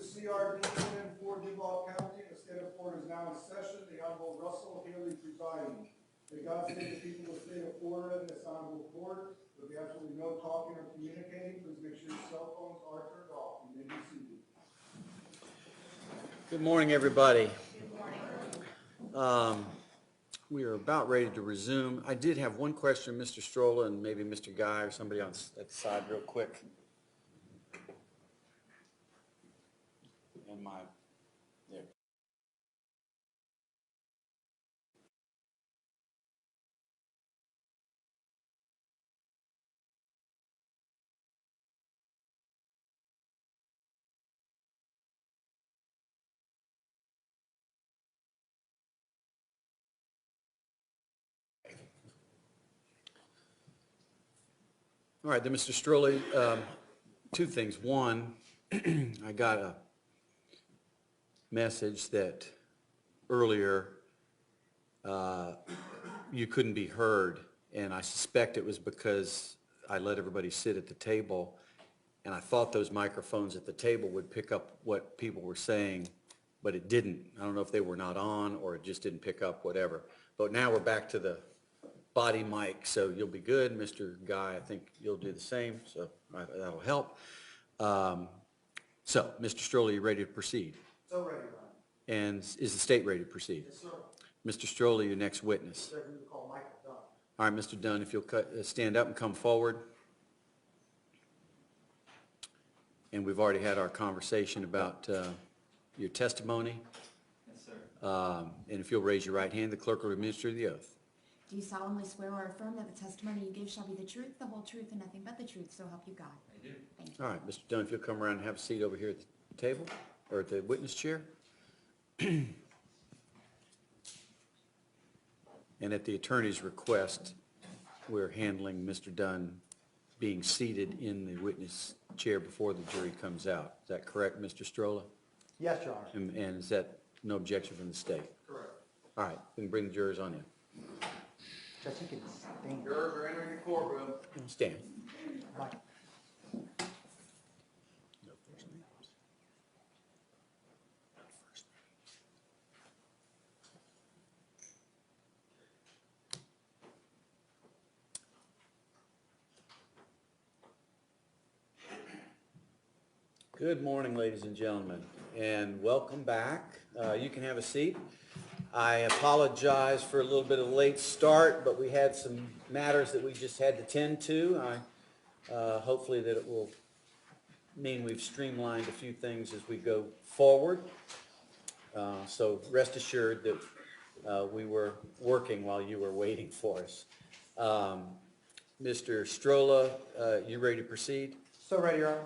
CRD in for Duval County in the state of Florida is now in session. The Honorable Russell Haley presiding. May God save the people of the state of Florida and this honorable court. There'll be absolutely no talking or communicating. Please make sure your cell phones are turned off. You may be seated. Good morning, everybody. Good morning. We are about ready to resume. I did have one question, Mr. Strolla, and maybe Mr. Guy or somebody on that side real quick. And there. All right, then, Mr. Strolli, two things. One, I got a message that earlier you couldn't be heard, and I suspect it was because I let everybody sit at the table, and I thought those microphones at the table would pick up what people were saying, but it didn't. I don't know if they were not on or it just didn't pick up, whatever. But now we're back to the body mic, so you'll be good. Mr. Guy, I think you'll do the same, so that'll help. So, Mr. Strolli, you ready to proceed? So ready, Ron. And is the state ready to proceed? Yes, sir. Mr. Strolli, your next witness. Sir, we will call Michael Dunn. All right, Mr. Dunn, if you'll stand up and come forward. And we've already had our conversation about your testimony. Yes, sir. And if you'll raise your right hand, the clerk will administer the oath. Do you solemnly swear or affirm that the testimony you give shall be the truth, the whole truth, and nothing but the truth, so help you God? I do. Thank you. All right, Mr. Dunn, if you'll come around and have a seat over here at the table, or at the witness chair. And at the attorney's request, we're handling Mr. Dunn being seated in the witness chair before the jury comes out. Is that correct, Mr. Strolla? Yes, Your Honor. And is that no objection from the state? Correct. All right, we can bring the jurors on in. Judge, you can stand. Jurors are entering the courtroom. Stand. Mike. Good morning, ladies and gentlemen, and welcome back. You can have a seat. I apologize for a little bit of a late start, but we had some matters that we just had to tend to. Hopefully that it will mean we've streamlined a few things as we go forward. So rest assured that we were working while you were waiting for us. Mr. Strolla, you ready to proceed? So ready, Your Honor.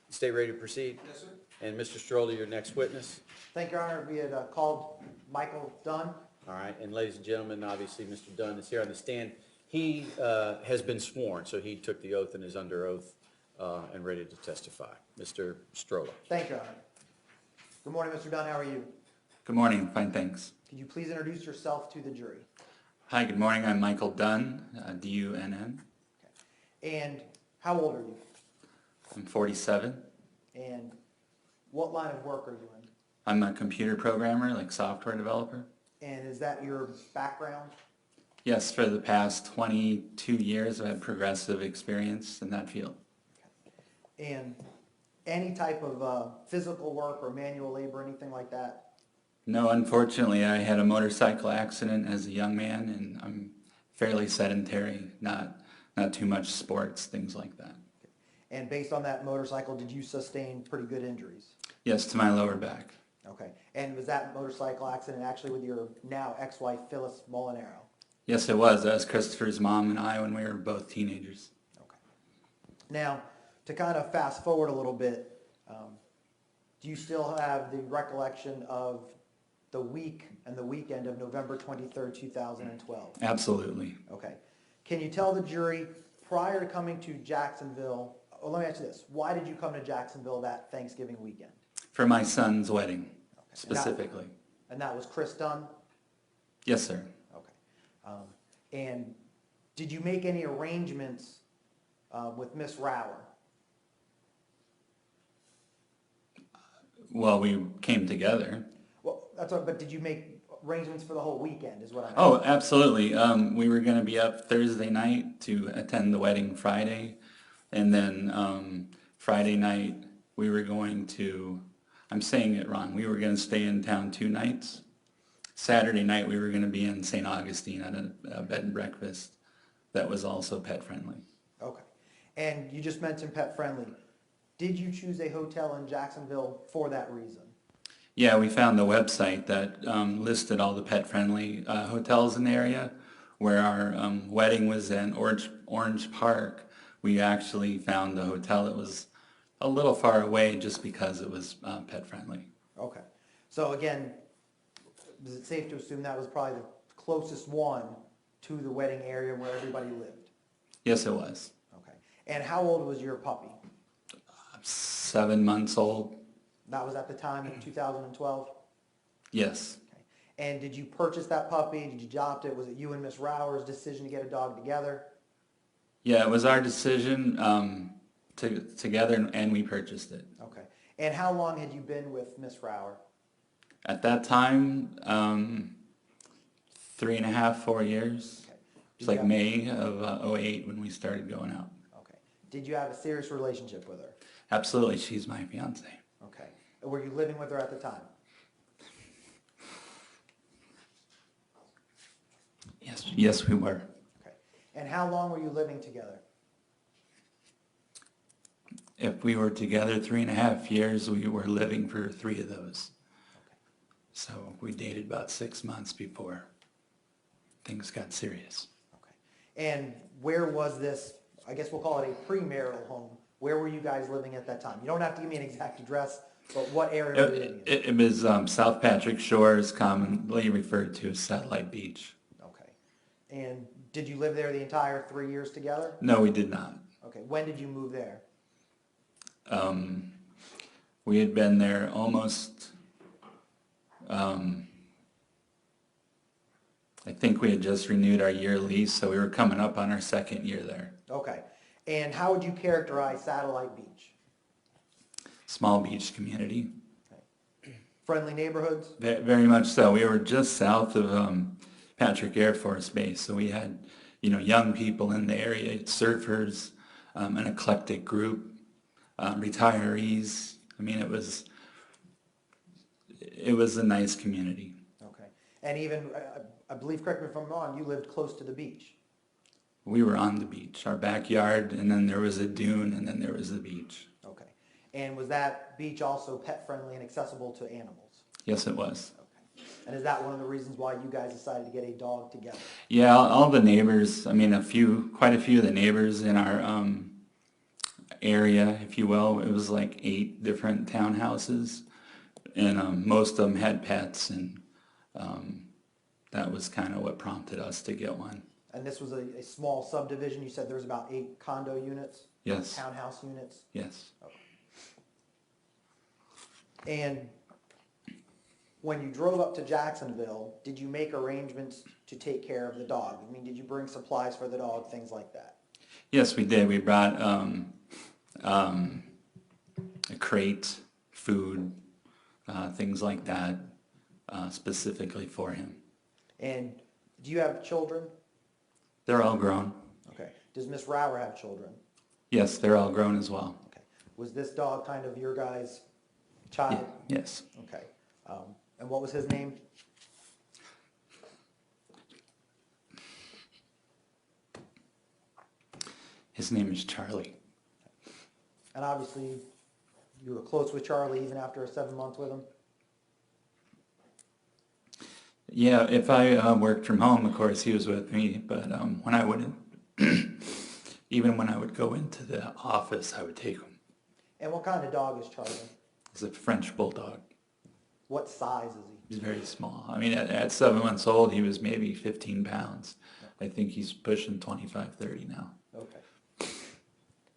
Stay ready to proceed? Yes, sir. And Mr. Strolla, your next witness? Thank you, Your Honor. We had called Michael Dunn. All right, and ladies and gentlemen, obviously Mr. Dunn is here on the stand. He has been sworn, so he took the oath and is under oath and ready to testify. Mr. Strolla. Thank you, Your Honor. Good morning, Mr. Dunn. How are you? Good morning. Fine, thanks. Could you please introduce yourself to the jury? Hi, good morning. I'm Michael Dunn, D-U-N-N. Okay. And how old are you? I'm 47. And what line of work are you in? I'm a computer programmer, like software developer. And is that your background? Yes, for the past 22 years I've had progressive experience in that field. Okay. And any type of physical work or manual labor, anything like that? No, unfortunately I had a motorcycle accident as a young man and I'm fairly sedentary, not too much sports, things like that. And based on that motorcycle, did you sustain pretty good injuries? Yes, to my lower back. Okay. And was that motorcycle accident actually with your now ex-wife, Phyllis Molinaro? Yes, it was. That was Christopher's mom and I when we were both teenagers. Okay. Now, to kind of fast forward a little bit, do you still have the recollection of the week and the weekend of November 23rd, 2012? Absolutely. Okay. Can you tell the jury, prior to coming to Jacksonville, or let me ask you this, why did you come to Jacksonville that Thanksgiving weekend? For my son's wedding, Okay. specifically. And that was Chris Dunn? Yes, sir. Okay. And did you make any arrangements with Miss Rower? Well, we came together. Well, that's what, but did you make arrangements for the whole weekend is what I'm Oh, asking. absolutely. We were going to be up Thursday night to attend the wedding Friday. And then Friday night, we were going to, I'm saying it wrong, we were going to stay in town 2 nights. Saturday night, we were going to be in St. Augustine at a bed and breakfast that was also pet friendly. Okay. And you just mentioned pet friendly. Did you choose a hotel in Jacksonville for that reason? Yeah, we found the website that listed all the pet-friendly hotels in the area. Where our wedding was in Orange Park, we actually found a hotel that was a little far away just because it was pet-friendly. Okay. So again, is it safe to assume that was probably the closest one to the wedding area where everybody lived? Yes, it was. Okay. And how old was your puppy? 7 months old. That was at the time in 2012? Yes. Okay. And did you purchase that puppy? Did you adopt it? Was it you and Miss Rower's decision to get a dog together? Yeah, it was our decision together, and we purchased it. Okay. And how long had you been with Miss Rower? At that time, 3.5, 4 years. Okay. It's like May of '08 when we started going out. Okay. Did you have a serious relationship with her? Absolutely, she's my fiance. Okay. And were you living with her at the time? Yes, we were. Okay. And how long were you living together? If we were together 3.5 years, we were living for 3 of those. Okay. So we dated about 6 months before things got serious. Okay. And where was this, I guess we'll call it a premarital home. Where were you guys living at that time? You don't have to give me an exact address, but what area were you living in? It was South Patrick Shores, commonly referred to as Satellite Beach. Okay. And did you live there the entire 3 years together? No, we did not. Okay. When did you move there? We had been there almost, I think we had just renewed our year lease, so we were coming up on our 2nd year there. Okay. And how would you characterize Satellite Beach? Small beach community. Okay. Friendly neighborhoods? Very much so. We were just south of Patrick Air Force Base, so we had, young people in the area, surfers, an eclectic group, retirees. I mean, it was a nice community. Okay. And even, I believe, correct me if I'm wrong, you lived close to the beach. We were on the beach, our backyard, and then there was a dune, and then there was the beach. Okay. And was that beach also pet-friendly and accessible to animals? Yes, it was. Okay. And is that one of the reasons why you guys decided to get a dog together? Yeah, all the neighbors, I mean, quite a few of the neighbors in our area, if you will, it was like 8 different townhouses, and most of them had pets, and that was kind of what prompted us to get one. And this was a small subdivision. You said there was about 8 condo units? Yes. Townhouse units? Yes. Okay. And when you drove up to Jacksonville, did you make arrangements to take care of the dog? I mean, did you bring supplies for the dog, things like that? Yes, we did. We brought a crate, food, things like that, specifically for him. And do you have children? They're all grown. Okay. Does Miss Rower have children? Yes, they're all grown as well. Okay. Was this dog kind of your guys' child? Yes. Okay. And what was his name? His name is Charlie. And obviously, you were close with Charlie even after 7 months with him? Yeah, if I worked from home, of course, he was with me, but when I would, even when I would go into the office, I would take him. And what kind of dog is Charlie? He's a French bulldog. What size is he? He's very small. I mean, at 7 months old, he was maybe 15 pounds. I think he's pushing 25, 30 now. Okay.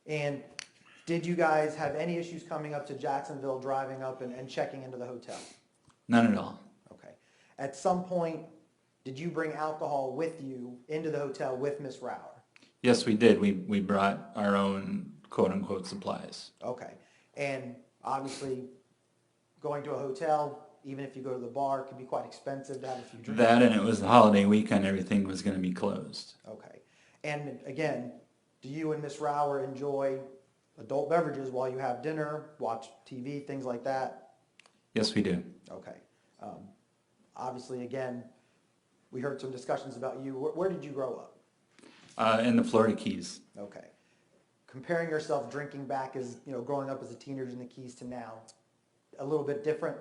And did you guys have any issues coming up to Jacksonville, driving up and checking into the hotel? None at all. Okay. At some point, did you bring alcohol with you into the hotel with Miss Rower? Yes, we did. We brought our own quote-unquote supplies. Okay. And obviously, going to a hotel, even if you go to the bar, it can be quite expensive to have a few drinks. That, and it was the holiday weekend, everything was going to be closed. Okay. And again, do you and Miss Rower enjoy adult beverages while you have dinner, watch TV, things like that? Yes, we do. Okay. Obviously, again, we heard some discussions about you. Where did you grow up? In the Florida Keys. Okay. Comparing yourself drinking back as, growing up as a teenager in the Keys to now, a little bit different?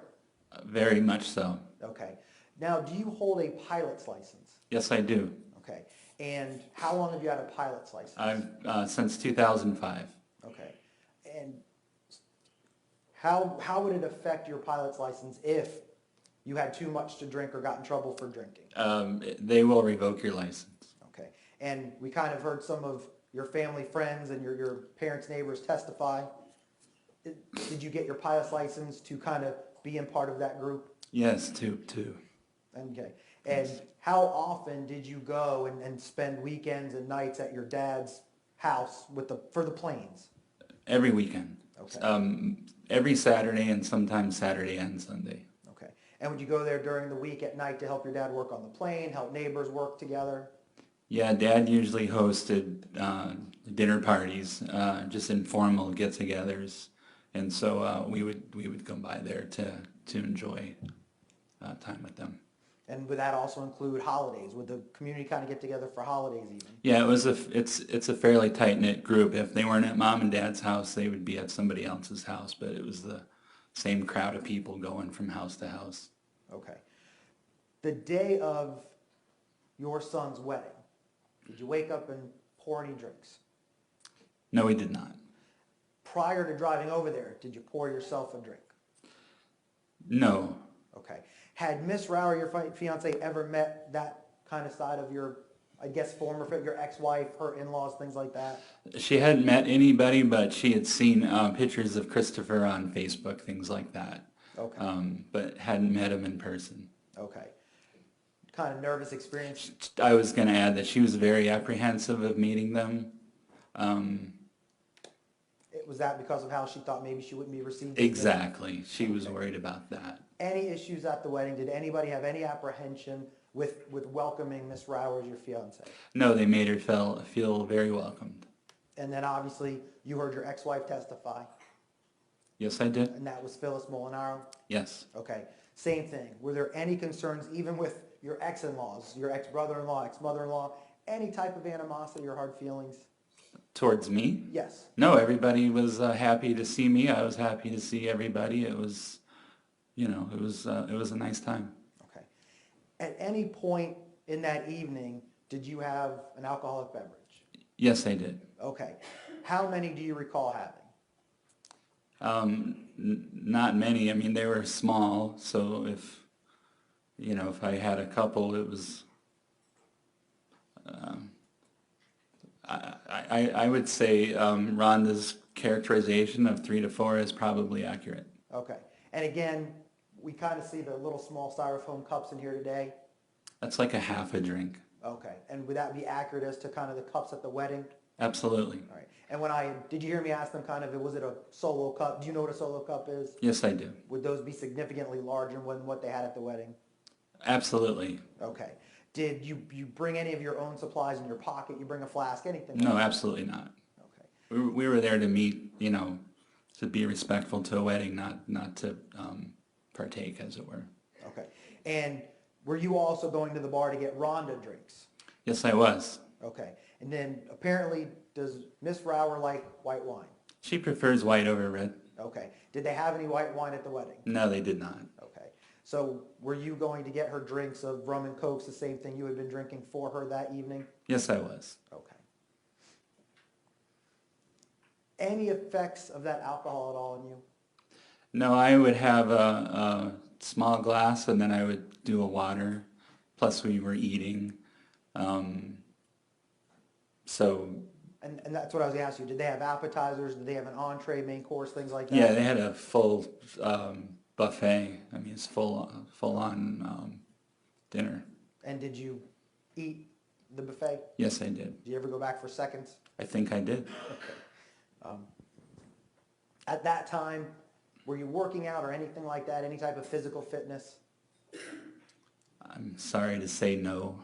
Very much so. Okay. Now, do you hold a pilot's license? Yes, I do. Okay. And how long have you had a pilot's license? I've since 2005. Okay. And how would it affect your pilot's license if you had too much to drink or got in trouble for drinking? They will revoke your license. Okay. And we kind of heard some of your family, friends, and your parents' neighbors testify. Did you get your pilot's license to kind of be in part of that group? Yes, two. Okay. And how often did you go and spend weekends and nights at your dad's house for the planes? Every weekend. Okay. Every Saturday and sometimes Saturday and Sunday. Okay. And would you go there during the week at night to help your dad work on the plane, help neighbors work together? Yeah, Dad usually hosted dinner parties, just informal get-togethers, and so we would go by there to enjoy time with them. And would that also include holidays? Would the community kind of get together for holidays even? Yeah, it's a fairly tight-knit group. If they weren't at Mom and Dad's house, they would be at somebody else's house, but it was the same crowd of people going from house to house. Okay. The day of your son's wedding, did you wake up and pour any drinks? No, we did not. Prior to driving over there, did you pour yourself a drink? No. Okay. Had Miss Rower, your fiance, ever met that kind of side of your, I guess, your ex-wife, her in-laws, things like that? She hadn't met anybody, but she had seen pictures of Christopher on Facebook, things like that. Okay. But hadn't met him in person. Okay. Kind of nervous experience? I was going to add that she was very apprehensive of meeting them. Was that because of how she thought maybe she wouldn't be received? Exactly. She was worried about that. Any issues at the wedding? Did anybody have any apprehension with welcoming Miss Rower as your fiance? No, they made her feel very welcomed. And then obviously you heard your ex-wife testify, Yes, I did. and that was Phyllis Molinaro? Yes. Okay, same thing. Were there any concerns, even with your ex-in-laws, your ex-brother-in-law, ex-mother-in-law, any type of animosity or hard feelings? Towards me? Yes. No, everybody was happy to see me. I was happy to see everybody. It was, it was a nice time. Okay. At any point in that evening, did you have an alcoholic beverage? Yes, I did. Okay. How many do you recall having? Not many. I mean, they were small, so if I had a couple, it was, I would say Rhonda's characterization of 3 to 4 is probably accurate. Okay. And again, we kind of see the little small styrofoam cups in here today. That's like a half a drink. Okay. And would that be accurate as to kind of the cups at the wedding? Absolutely. All right. And did you hear me ask them kind of, was it a solo cup? Do you know what a solo cup is? Yes, I do. Would those be significantly larger than what they had at the wedding? Absolutely. Okay. Did you bring any of your own supplies in your pocket? You bring a flask, anything? No, like that? absolutely not. Okay. We were there to meet, to be respectful to a wedding, not to partake, as it were. Okay. And were you also going to the bar to get Rhonda drinks? Yes, I was. Okay. And then apparently, does Miss Rower like white wine? She prefers white over red. Okay. Did they have any white wine at the wedding? No, they did not. Okay. So were you going to get her drinks of rum and cokes, the same thing you had been drinking for her that evening? Yes, I was. Okay. Any effects of that alcohol at all on you? No, I would have a small glass, and then I would do a water. Plus, we were eating. And that's what I was going to ask you. Did they have appetizers? Did they have an entree, main course, things like that? Yeah, they had a full buffet. I mean, it's full on dinner. And did you eat the buffet? Yes, I did. Did you ever go back for seconds? I think I did. At that time, Were you working out or anything like that? Any type of physical fitness? I'm sorry to say no.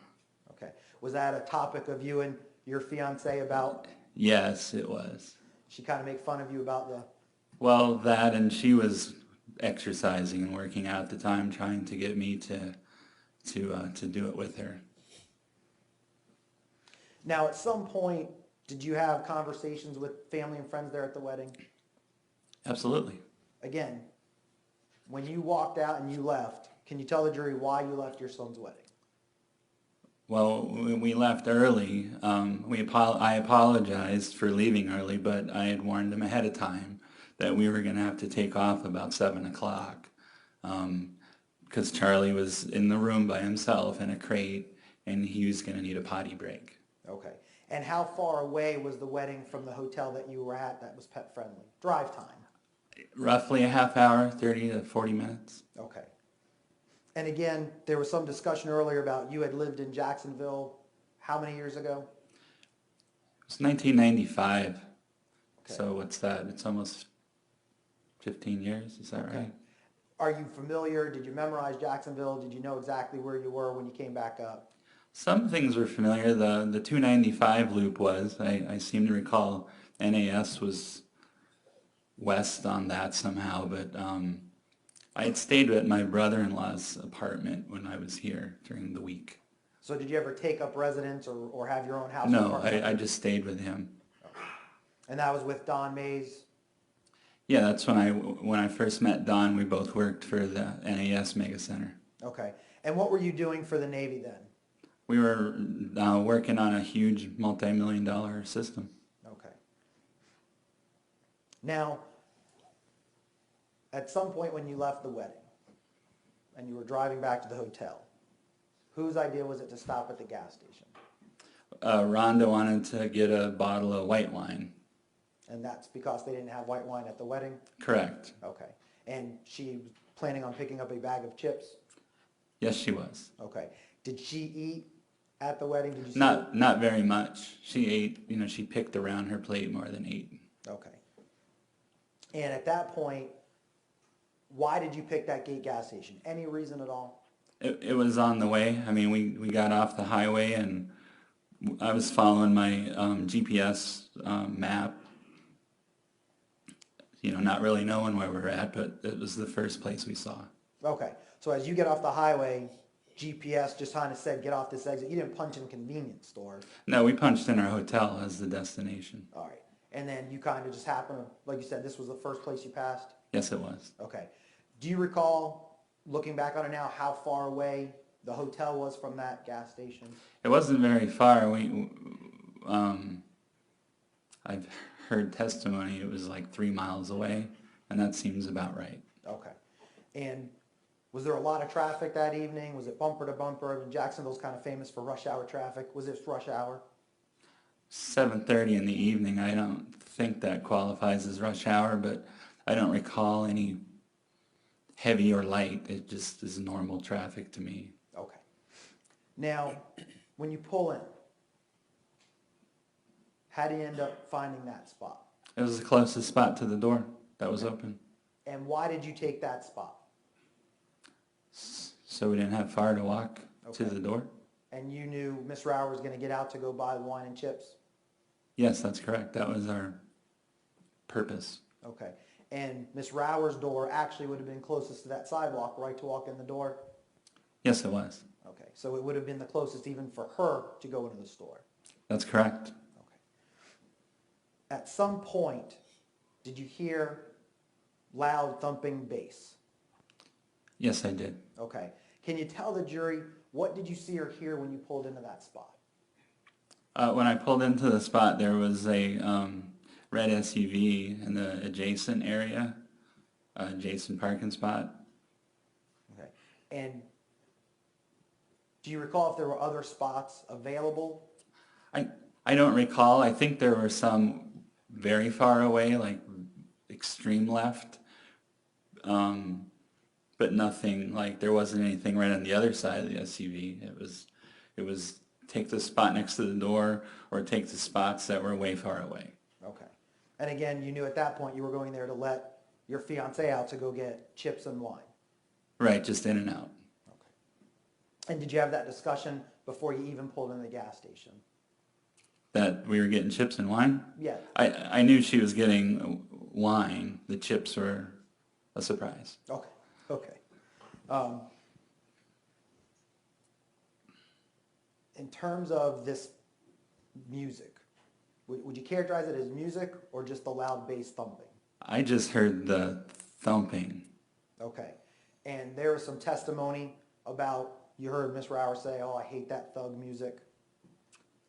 Okay. Was that a topic of you and your fiance about? Yes, it was. She kind of make fun of you about the. Well, that, and she was exercising and working out at the time, trying to get me to do it with her. Now, at some point, did you have conversations with family and friends there at the wedding? Absolutely. Again, when you walked out and you left, can you tell the jury why you left your son's wedding? Well, when we left early, I apologized for leaving early, but I had warned him ahead of time that we were going to have to take off about 7 o'clock because Charlie was in the room by himself in a crate, and he was going to need a potty break. Okay. And how far away was the wedding from the hotel that you were at that was pet friendly? Drive time. Roughly a half hour, 30 to 40 minutes. Okay. And again, there was some discussion earlier about you had lived in Jacksonville how many years ago? It was 1995. Okay. So what's that? It's almost 15 years, is that Okay. right? Are you familiar? Did you memorize Jacksonville? Did you know exactly where you were when you came back up? Some things were familiar. The 295 loop was. I seem to recall NAS was west on that somehow, but I had stayed at my brother-in-law's apartment when I was here during the week. So did you ever take up residence or have your own house? No, apartment? I just stayed with him. And that was with Don Mays? Yeah, that's when I first met Don. We both worked for the NAS Mega Center. Okay. And what were you doing for the Navy then? We were working on a huge multi-million-dollar system. Okay. Now, at some point when you left the wedding and you were driving back to the hotel, whose idea was it to stop at the gas station? Rhonda wanted to get a bottle of white wine. And that's because they didn't have white wine at the wedding? Correct. Okay. And she was planning on picking up a bag of chips? Yes, she was. Okay. Did she eat at the wedding? Did you see Not very much. She ate, she picked around her plate more than ate. Okay. And at that point, why did you pick that gate gas station? Any reason at all? It was on the way. I mean, we got off the highway and I was following my GPS map, not really knowing where we're at, but it was the first place we saw. Okay. So as you get off the highway, GPS just kind of said, get off this exit. You didn't punch in convenience store. No, we punched in our hotel as the destination. All right. And then you kind of just happened to, like you said, this was the first place you passed? Yes, it was. Okay. Do you recall, looking back on it now, how far away the hotel was from that gas station? It wasn't very far. I've heard testimony it was like 3 miles away, and that seems about right. Okay. And was there a lot of traffic that evening? Was it bumper to bumper? I mean, Jacksonville's kind of famous for rush hour traffic. Was this rush hour? 7:30 in the evening. I don't think that qualifies as rush hour, but I don't recall any heavy or light. It just is normal traffic to me. Okay. Now, when you pull in, how do you end up finding that spot? It was the closest spot to the door that was open. And why did you take that spot? So we didn't have far to walk to Okay. the door? And you knew Miss Rauer was going to get out to go buy the wine and chips? Yes, that's correct. That was our purpose. Okay. And Miss Rauer's door actually would have been closest to that sidewalk, right, to walk in the door? Yes, it was. Okay. So it would have been the closest even for her to go into the store? That's correct. Okay. At some point, did you hear loud thumping bass? Yes, I did. Okay. Can you tell the jury, what did you see or hear when you pulled into that spot? When I pulled into the spot, there was a red SUV in the adjacent area, adjacent parking spot. Okay. And do you recall if there were other spots available? I don't recall. I think there were some very far away, like extreme left, but nothing, like there wasn't anything right on the other side of the SUV. It was take the spot next to the door or take the spots that were way far away. Okay. And again, you knew at that point you were going there to let your fiance out to go get chips and wine. Right, just in and out. And did you have that discussion before you even pulled in the gas station? That we were getting chips and wine? Yeah. I knew she was getting wine. The chips were a surprise. Okay. Okay. In terms of this music, would you characterize it as music or just the loud bass thumping? I just heard the thumping. Okay. And there was some testimony about, you heard Miss Rower say, oh, I hate that thug music.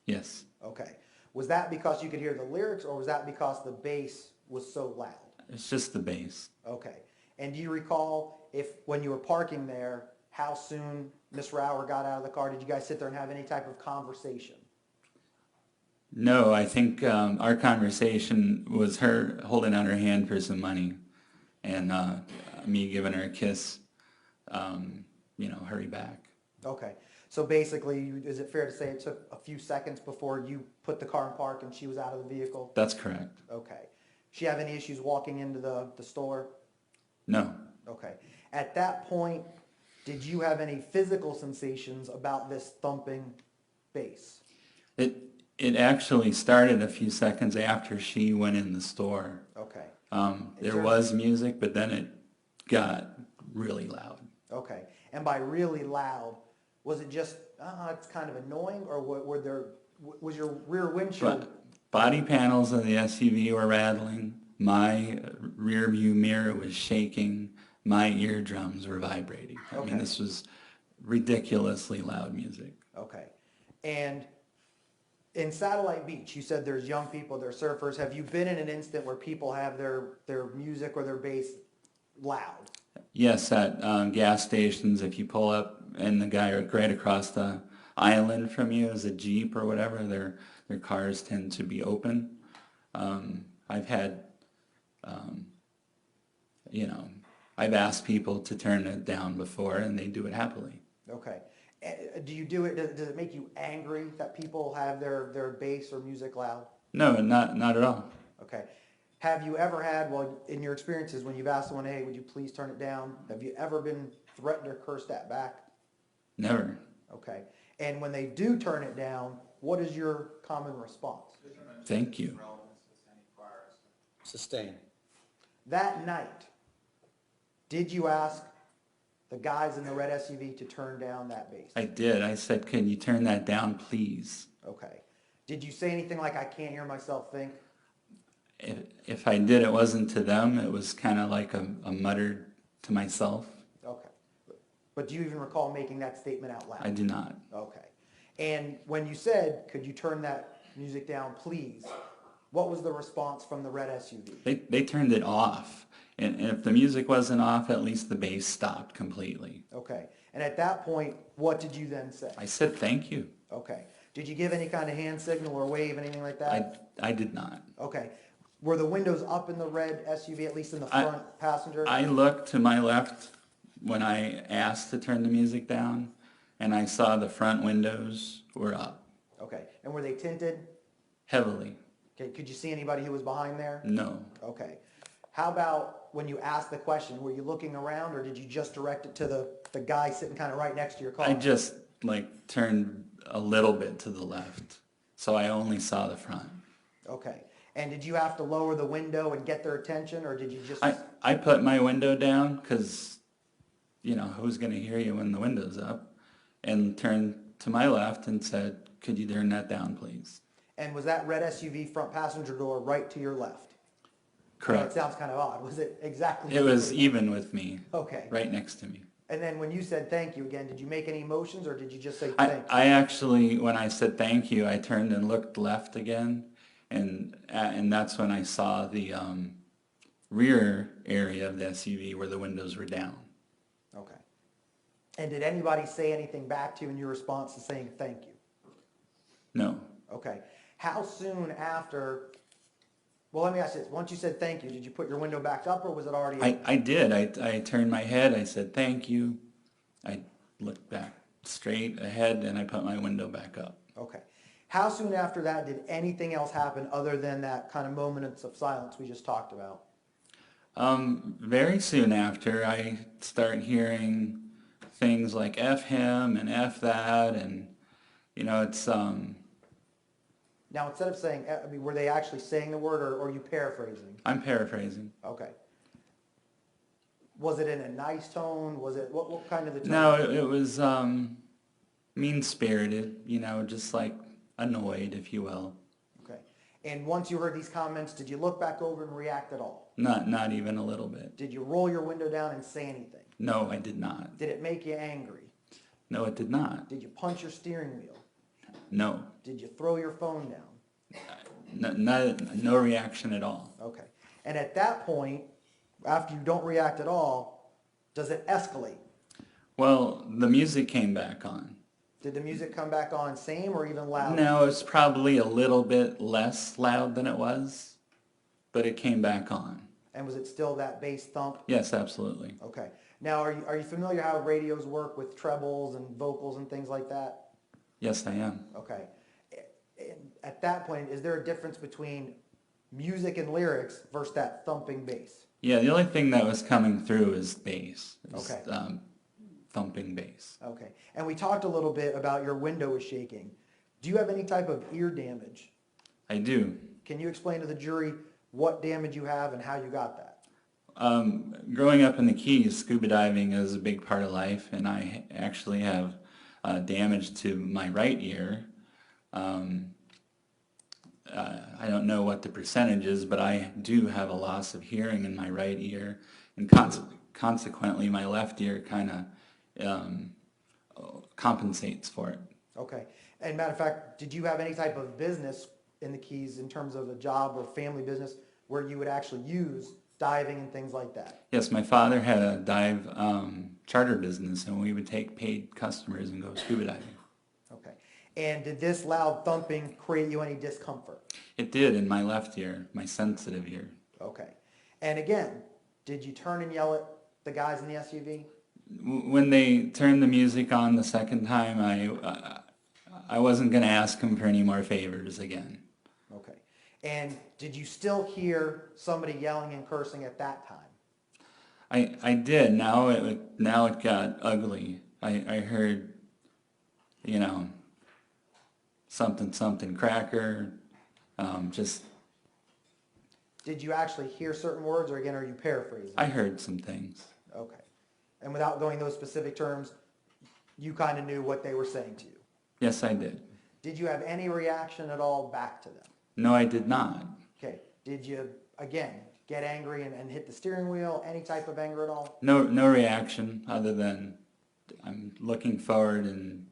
Yes. Okay. Was that because you could hear the lyrics, or was that because the bass was so loud? It's just the bass. Okay. And do you recall when you were parking there, how soon Miss Rower got out of the car? Did you guys sit there and have any type of conversation? No, I think our conversation was her holding out her hand for some money and me giving her a kiss, hurry back. Okay. So basically, is it fair to say it took a few seconds before you put the car in park and she was out of the vehicle? That's correct. Okay. She have any issues walking into the store? No. Okay. At that point, did you have any physical sensations about this thumping bass? It actually started a few seconds after she went in the store. Okay. There was music, but then it got really loud. Okay. And by really loud, was it just, it's kind of annoying, or was your rear windshield? But body panels of the SUV were rattling. My rear view mirror was shaking. My eardrums were vibrating. I Okay. mean, this was ridiculously loud music. Okay. And in Satellite Beach, you said there's young people, there's surfers. Have you been in an instant where people have their music or their bass loud? Yes, at gas stations, if you pull up and the guy right across the island from you is a Jeep or whatever, their cars tend to be open. I've had, I've asked people to turn it down before, and they do it happily. Okay. Do you do it, does it make you angry that people have their bass or music loud? No, not at all. Okay. Have you ever had, well, in your experiences, when you've asked someone, hey, would you please turn it down, have you ever been threatened or cursed at back? Never. Okay. And when they do turn it down, what is your common response? Thank you. Sustain. That night, did you ask the guys in the red SUV to turn down that bass? I did. I said, can you turn that down, please? Okay. Did you say anything like, I can't hear myself think? If I did, it wasn't to them. It was kind of like a muttered to myself. Okay. But do you even recall making that statement out loud? I do not. Okay. And when you said, could you turn that music down, please, what was the response from the red SUV? They turned it off. And if the music wasn't off, at least the bass stopped completely. Okay. And at that point, what did you then say? I said thank you. Okay. Did you give any kind of hand signal or wave, anything like that? I did not. Okay. Were the windows up in the red SUV, at least in the front passenger? I looked to my left when I asked to turn the music down, and I saw the front windows were up. Okay. And were they tinted? Heavily. Okay. Could you see anybody who was behind there? No. Okay. How about when you asked the question, were you looking around, or did you just direct it to the guy sitting kind of right next to your car? I just turned a little bit to the left, so I only saw the front. Okay. And did you have to lower the window and get their attention, or did you just... I put my window down because, who's going to hear you when the window's up, and turned to my left and said, could you turn that down, please? And was that red SUV front passenger door right to your left? Correct. It sounds kind of odd. Was it exactly... It was even with me. Okay. Right next to me. And then when you said thank you again, did you make any motions, or did you just say thank you? I actually, when I said thank you, I turned and looked left again, and that's when I saw the rear area of the SUV where the windows were down. Okay. And did anybody say anything back to you in your response to saying thank you? No. Okay. How soon after... Well, let me ask you this. Once you said thank you, did you put your window back up, or was it already... I did. I turned my head. I said thank you. I looked back straight ahead, and I put my window back up. Okay. How soon after that did anything else happen other than that kind of moment of silence we just talked about? Very soon after, I start hearing things like F him and F that, and, it's, Now, instead of saying, I mean, were they actually saying the word, or are you paraphrasing? I'm paraphrasing. Okay. Was it in a nice tone? Was it, what kind of the tone? No, it was mean-spirited, just like annoyed, if you will. Okay. And once you heard these comments, did you look back over and react at all? Not even a little bit. Did you roll your window down and say anything? No, I did not. Did it make you angry? No, it did not. Did you punch your steering wheel? No. Did you throw your phone down? No reaction at all. Okay. And at that point, after you don't react at all, does it escalate? Well, the music came back on. Did the music come back on same or even louder? No, it's probably a little bit less loud than it was, but it came back on. And was it still that bass thump? Yes, absolutely. Okay. Now, are you familiar how radios work with trebles and vocals and things like that? Yes, I am. Okay. And at that point, is there a difference between music and lyrics versus that thumping bass? Yeah, the only thing that was coming through is bass. Okay. Thumping bass. Okay. And we talked a little bit about your window was shaking. Do you have any type of ear damage? I do. Can you explain to the jury what damage you have and how you got that? Growing up in the Keys, scuba diving is a big part of life, and I actually have damage to my right ear. I don't know what the percentage is, but I do have a loss of hearing in my right ear, and consequently my left ear kind of compensates for it. Okay. And matter of fact, did you have any type of business in the Keys in terms of a job or family business where you would actually use diving and things like that? Yes, my father had a dive charter business, and we would take paid customers and go scuba diving. Okay. And did this loud thumping create you any discomfort? It did in my left ear, my sensitive ear. Okay. And again, did you turn and yell at the guys in the SUV? When they turned the music on the second time, I wasn't going to ask them for any more favors again. Okay. And did you still hear somebody yelling and cursing at that time? I did. Now it got ugly. I heard, something cracker, just. Did you actually hear certain words, or again, are you paraphrasing? I heard some things. Okay. And without going those specific terms, you kind of knew what they were saying to you? Yes, I did. Did you have any reaction at all back to them? No, I did not. Okay. Did you, again, get angry and hit the steering wheel? Any type of anger at all? No reaction other than I'm looking forward and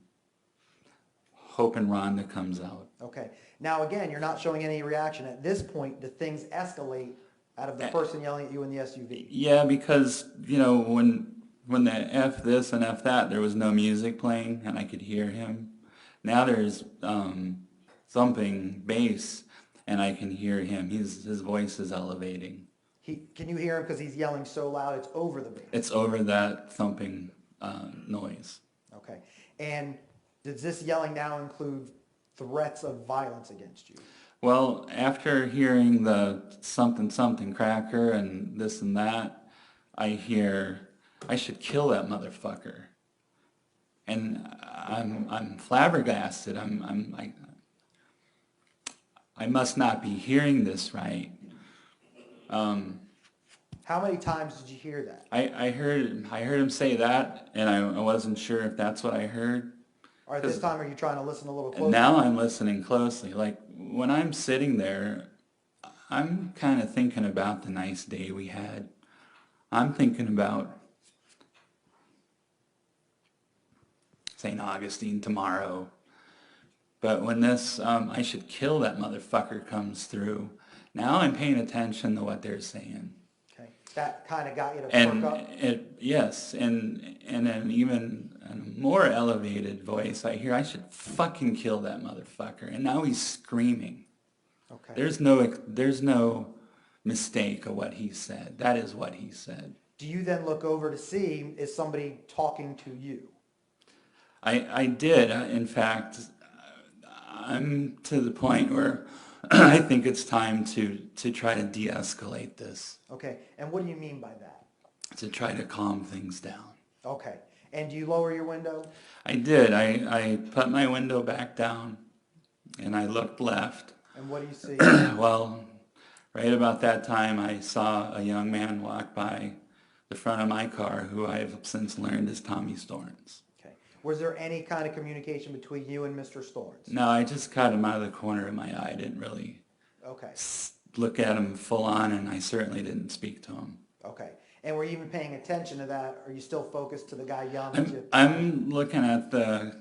hoping Rhonda comes out. Okay. Now, again, you're not showing any reaction. At this point, do things escalate out of the person yelling at you in the SUV? Yeah, because, when the F this and F that, there was no music playing and I could hear him. Now there's thumping bass and I can hear him. His voice is elevating. Can you hear him because he's yelling so loud it's over the bass? It's over that thumping noise. Okay. And does this yelling now include threats of violence against you? Well, after hearing the something cracker and this and that, I hear, I should kill that motherfucker. And I'm flabbergasted. I must not be hearing this right. How many times did you hear that? I heard him say that, and I wasn't sure if that's what I heard. Or at this time, are you trying to listen a little closer? And now I'm listening closely. Like, when I'm sitting there, I'm kind of thinking about the nice day we had. I'm thinking about St. Augustine tomorrow. But when this, I should kill that motherfucker comes through, now I'm paying attention to what they're saying. Okay. That kind of got you to And perk up? yes, and then even a more elevated voice, I hear, I should fucking kill that motherfucker. And now he's screaming. Okay. There's no mistake of what he said. That is what he said. Do you then look over to see, is somebody talking to you? I did. In fact, I'm to the point where I think it's time to try to de-escalate this, Okay, and what do you mean by that? to try to calm things down. Okay, and do you lower your window? I did. I put my window back down and I looked left. And what do you see? Well, right about that time I saw a young man walk by the front of my car who I've since learned is Tommy Storns. Okay, was there any kind of communication between you and Mr. Storns? No, I just caught him out of the corner of my eye. I didn't really Okay, look at him full on, and I certainly didn't speak to him. okay. And were you even paying attention to that? Or are you still focused to the guy yelling at you? I'm looking at the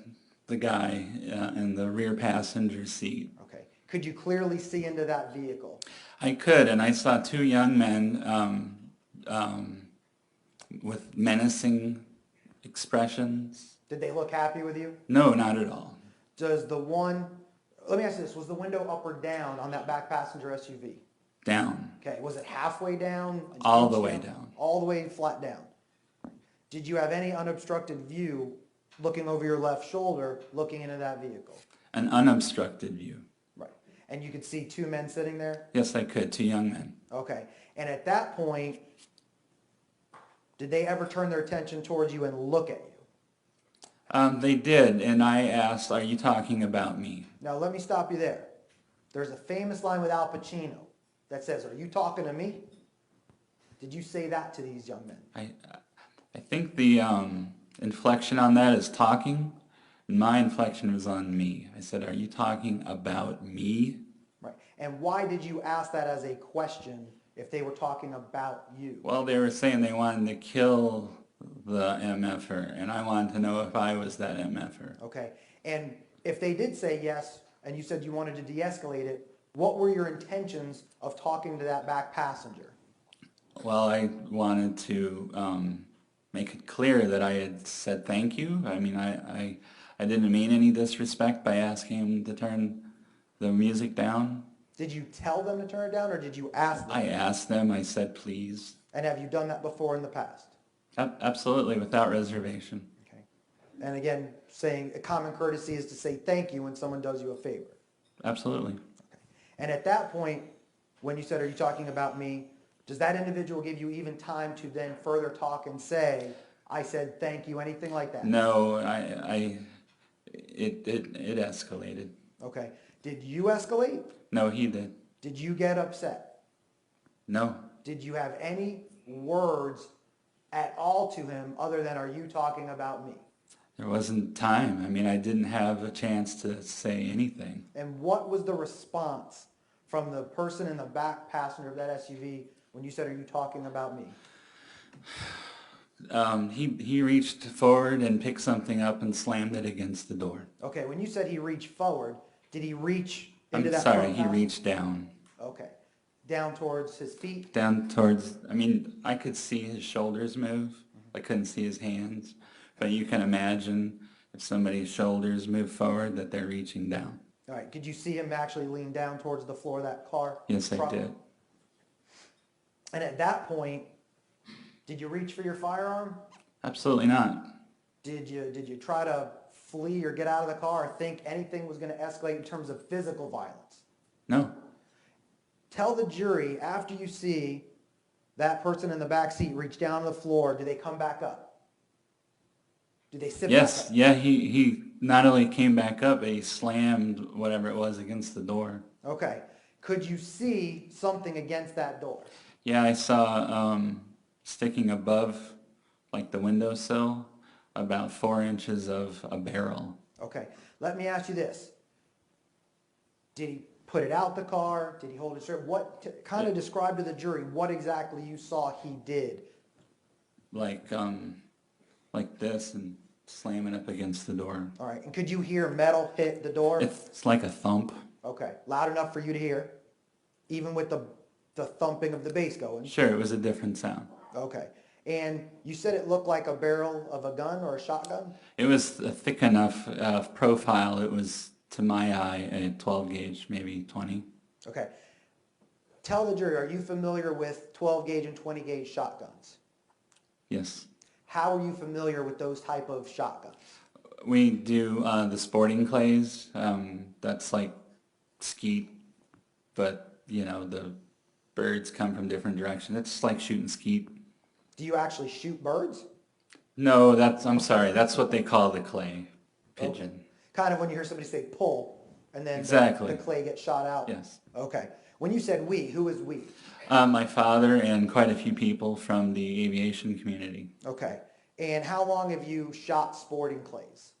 guy in the rear passenger seat. Okay, could you clearly see into that vehicle? I could, and I saw two young men with menacing expressions. Did they look happy with you? No, not at all. Does the one, let me ask you this, was the window up or down on that back passenger SUV? Down. Okay, was it halfway down? An All inch the way down. All the way flat down. Did you have any unobstructed view looking over your left shoulder, looking into that vehicle? An unobstructed view. Right. And you could see two men sitting there? Yes, I could. Two young men. Okay. And at that point, did they ever turn their attention towards you and look at you? They did, and I asked, "Are you talking about me?" Now let me stop you there. There's a famous line with Al Pacino that says, "Are you talking to me?" Did you say that to these young men? I think the inflection on that is talking, and my inflection was on me. I said, "Are you talking about me?" Right. And why did you ask that as a question if they were talking about you? Well, they were saying they wanted to kill the MFer, and I wanted to know if I was that MFer. Okay. And if they did say yes, and you said you wanted to de-escalate it, what were your intentions of talking to that back passenger? Well, I wanted to make it clear that I had said thank you. I mean, I didn't mean any disrespect by asking him to turn the music down. Did you tell them to turn it down, or did you ask them? I asked them, I said please. And have you done that before in the past? Absolutely, without reservation. Okay. And again, saying a common courtesy is to say thank you when someone does you a favor. Absolutely. Okay. And at that point, when you said, "Are you talking about me?" does that individual give you even time to then further talk and say, "I said thank you," anything like that? No, it escalated. Okay. Did you escalate? No, he did. Did you get upset? No. Did you have any words at all to him other than, "Are you talking about me?" There wasn't time. I mean, I didn't have a chance to say anything. And what was the response from the person in the back passenger of that SUV when you said, "Are you talking about me?" He reached forward and picked something up and slammed it against the door. Okay, when you said he reached forward, did he reach into I'm that sorry, front he passenger? reached down. Okay. Down towards his feet? Down towards, I mean, I could see his shoulders move. I couldn't see his hands. But you can imagine if somebody's shoulders move forward that they're reaching down. All right. Could you see him actually lean down towards the floor of that car? Yes, I truck? did. And at that point, did you reach for your firearm? Absolutely not. Did you try to flee or get out of the car or think anything was going to escalate in terms of physical violence? No. Tell the jury, after you see that person in the back seat reach down to the floor, do they come back up? Do they sit Yes, back up? yeah, he not only came back up, but he slammed whatever it was against the door. Okay. Could you see something against that door? Yeah, I saw sticking above like the windowsill about 4 inches of a barrel. Okay. Let me ask you this. Did he put it out the car? Did he hold it straight? Kind of describe to the jury what exactly you saw he did. Like this and slam it up against the door. All right. And could you hear metal hit the door? It's like a thump. Okay. Loud enough for you to hear? Even with the thumping of the bass going? Sure, it was a different sound. Okay. And you said it looked like a barrel of a gun or a shotgun? It was a thick enough profile. It was, to my eye, a 12 gauge, maybe 20. Okay. Tell the jury, are you familiar with 12 gauge and 20 gauge shotguns? Yes. How are you familiar with those type of shotguns? We do the sporting clays. That's like skeet but you know, the birds come from different directions. It's like shooting skeet. Do you actually shoot birds? No, I'm sorry, that's what they call the clay pigeon. Kind of when you hear somebody say pull, and then Exactly. the clay gets shot out? Yes. Okay. When you said we, who is we? My father and quite a few people from the aviation community. Okay. And how long have you shot sporting clays?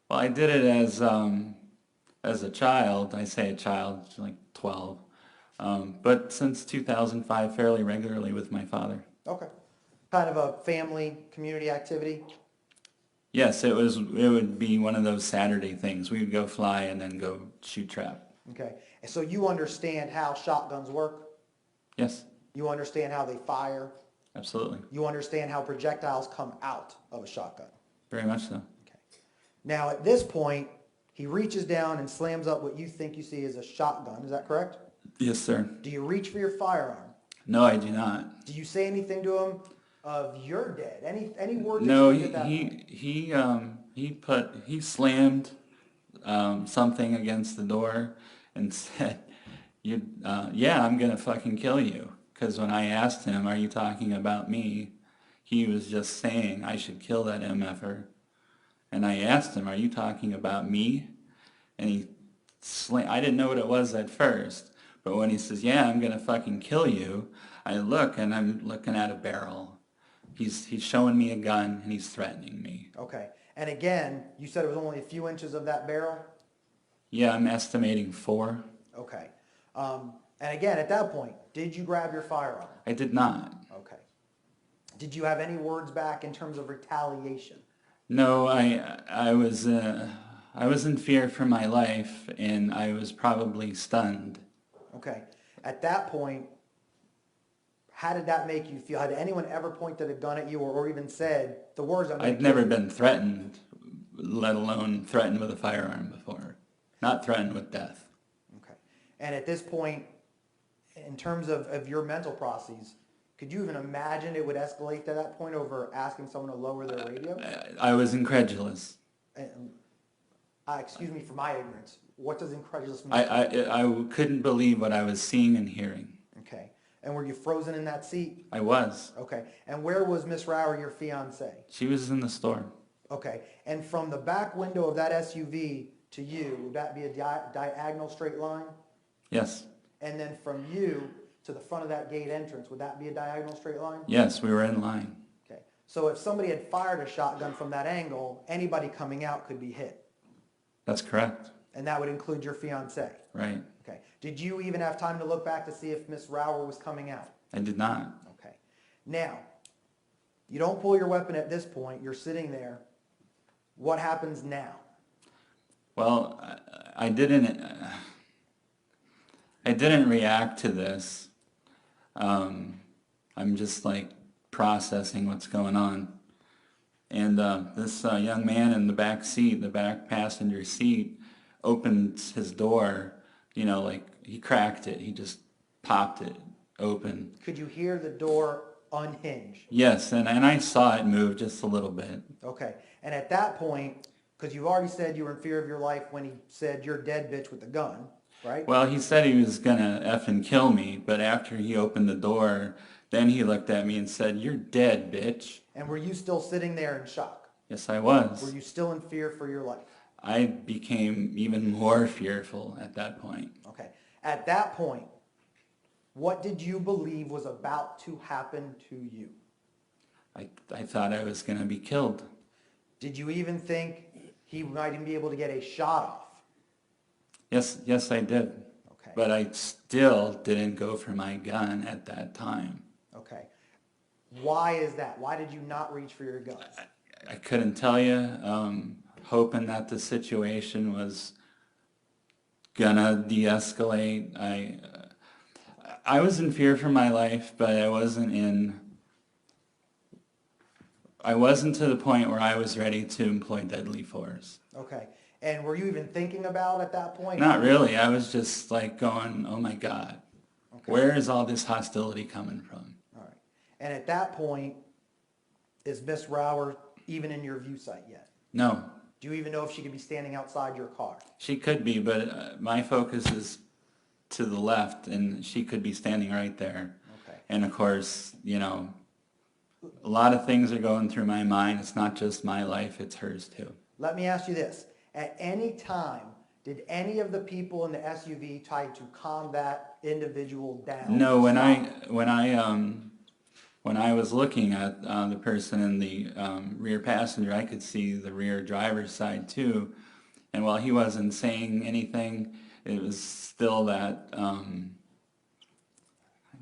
Well, I did it as a child. I say a child, like 12. But since 2005, fairly regularly with my father. Okay. Kind of a family, community activity? Yes, it would be one of those Saturday things. We would go fly and then go shoot trap. Okay. And so you understand how shotguns work? Yes, You understand how they fire? absolutely. You understand how projectiles come out of a shotgun? Very much so. Okay. Now, at this point, he reaches down and slams up what you think you see as a shotgun. Is that correct? Yes, sir. Do you reach for your firearm? No, I do not. Do you say anything to him of "you're dead"? Any word? No, that you use at that point? he slammed something against the door and said, yeah, I'm gonna fucking kill you. Because when I asked him, are you talking about me? He was just saying I should kill that MFer. And I asked him, are you talking about me? And I didn't know what it was at first. But when he says, yeah, I'm gonna fucking kill you, I look and I'm looking at a barrel. He's showing me a gun and he's threatening me. Okay. And again, you said it was only a few inches of that barrel? Yeah, I'm estimating 4. Okay. And again, at that point, did you grab your firearm? I did not. Okay. Did you have any words back in terms of retaliation? No, I was in fear for my life and I was probably stunned. Okay. At that point, how did that make you feel? Had anyone ever pointed a gun at you or even said the words I'm gonna I'd kill never you? been threatened, let alone threatened with a firearm before. Not threatened with death. Okay. And at this point, in terms of your mental processes, could you even imagine it would escalate to that point over asking someone to lower their radio? I was incredulous. Excuse me for my ignorance. What does incredulous mean? I couldn't believe what I was seeing and hearing. Okay. And were you frozen in that seat? I was. Okay. And where was Miss Rower, your fiance? She was in the store. Okay. And from the back window of that SUV to you, would that be a diagonal straight line? Yes. And then from you to the front of that gate entrance, would that be a diagonal straight line? Yes, we were in line. Okay. So if somebody had fired a shotgun from that angle, anybody coming out could be hit. That's correct. And that would include your fiance. Right. Okay. Did you even have time to look back to see if Miss Rower was coming out? I did not. Okay. Now, you don't pull your weapon at this point. You're sitting there. What happens now? Well, I didn't react to this. I'm just like processing what's going on. And this young man in the back seat, the back passenger seat, opened his door, you know, like he cracked it. He just popped it open. Could you hear the door unhinge? Yes, and I saw it move just a little bit. Okay. And at that point, because you've already said you were in fear of your life when he said, "You're dead, bitch," with the gun, right? Well, he said he was gonna effing kill me, but after he opened the door, then he looked at me and said, "You're dead, bitch." And were you still sitting there in shock? Yes, I was. Were you still in fear for your life? I became even more fearful at that point. Okay. At that point, what did you believe was about to happen to you? I thought I was gonna be killed. Did you even think he might even be able to get a shot off? Yes, I did. Okay. But I still didn't go for my gun at that time. Okay. Why is that? Why did you not reach for your gun? I couldn't tell you. Hoping that the situation was gonna de-escalate. I was in fear for my life, but I wasn't to the point where I was ready to employ deadly force. Okay. And were you even thinking about at that point? Not really. I was just like going, oh my God, where is all this hostility coming from? All right. And at that point, is Miss Rower even in your view sight yet? No. Do you even know if she could be standing outside your car? She could be, but my focus is to the left, and she could be standing right there. Okay. And of course, you know, a lot of things are going through my mind. It's not just my life, it's hers too. Let me ask you this. At any time, did any of the people in the SUV try to calm that individual down? No, when Stop. I was looking at the person in the rear passenger, I could see the rear driver's side too. And while he wasn't saying anything, it was still that, I'm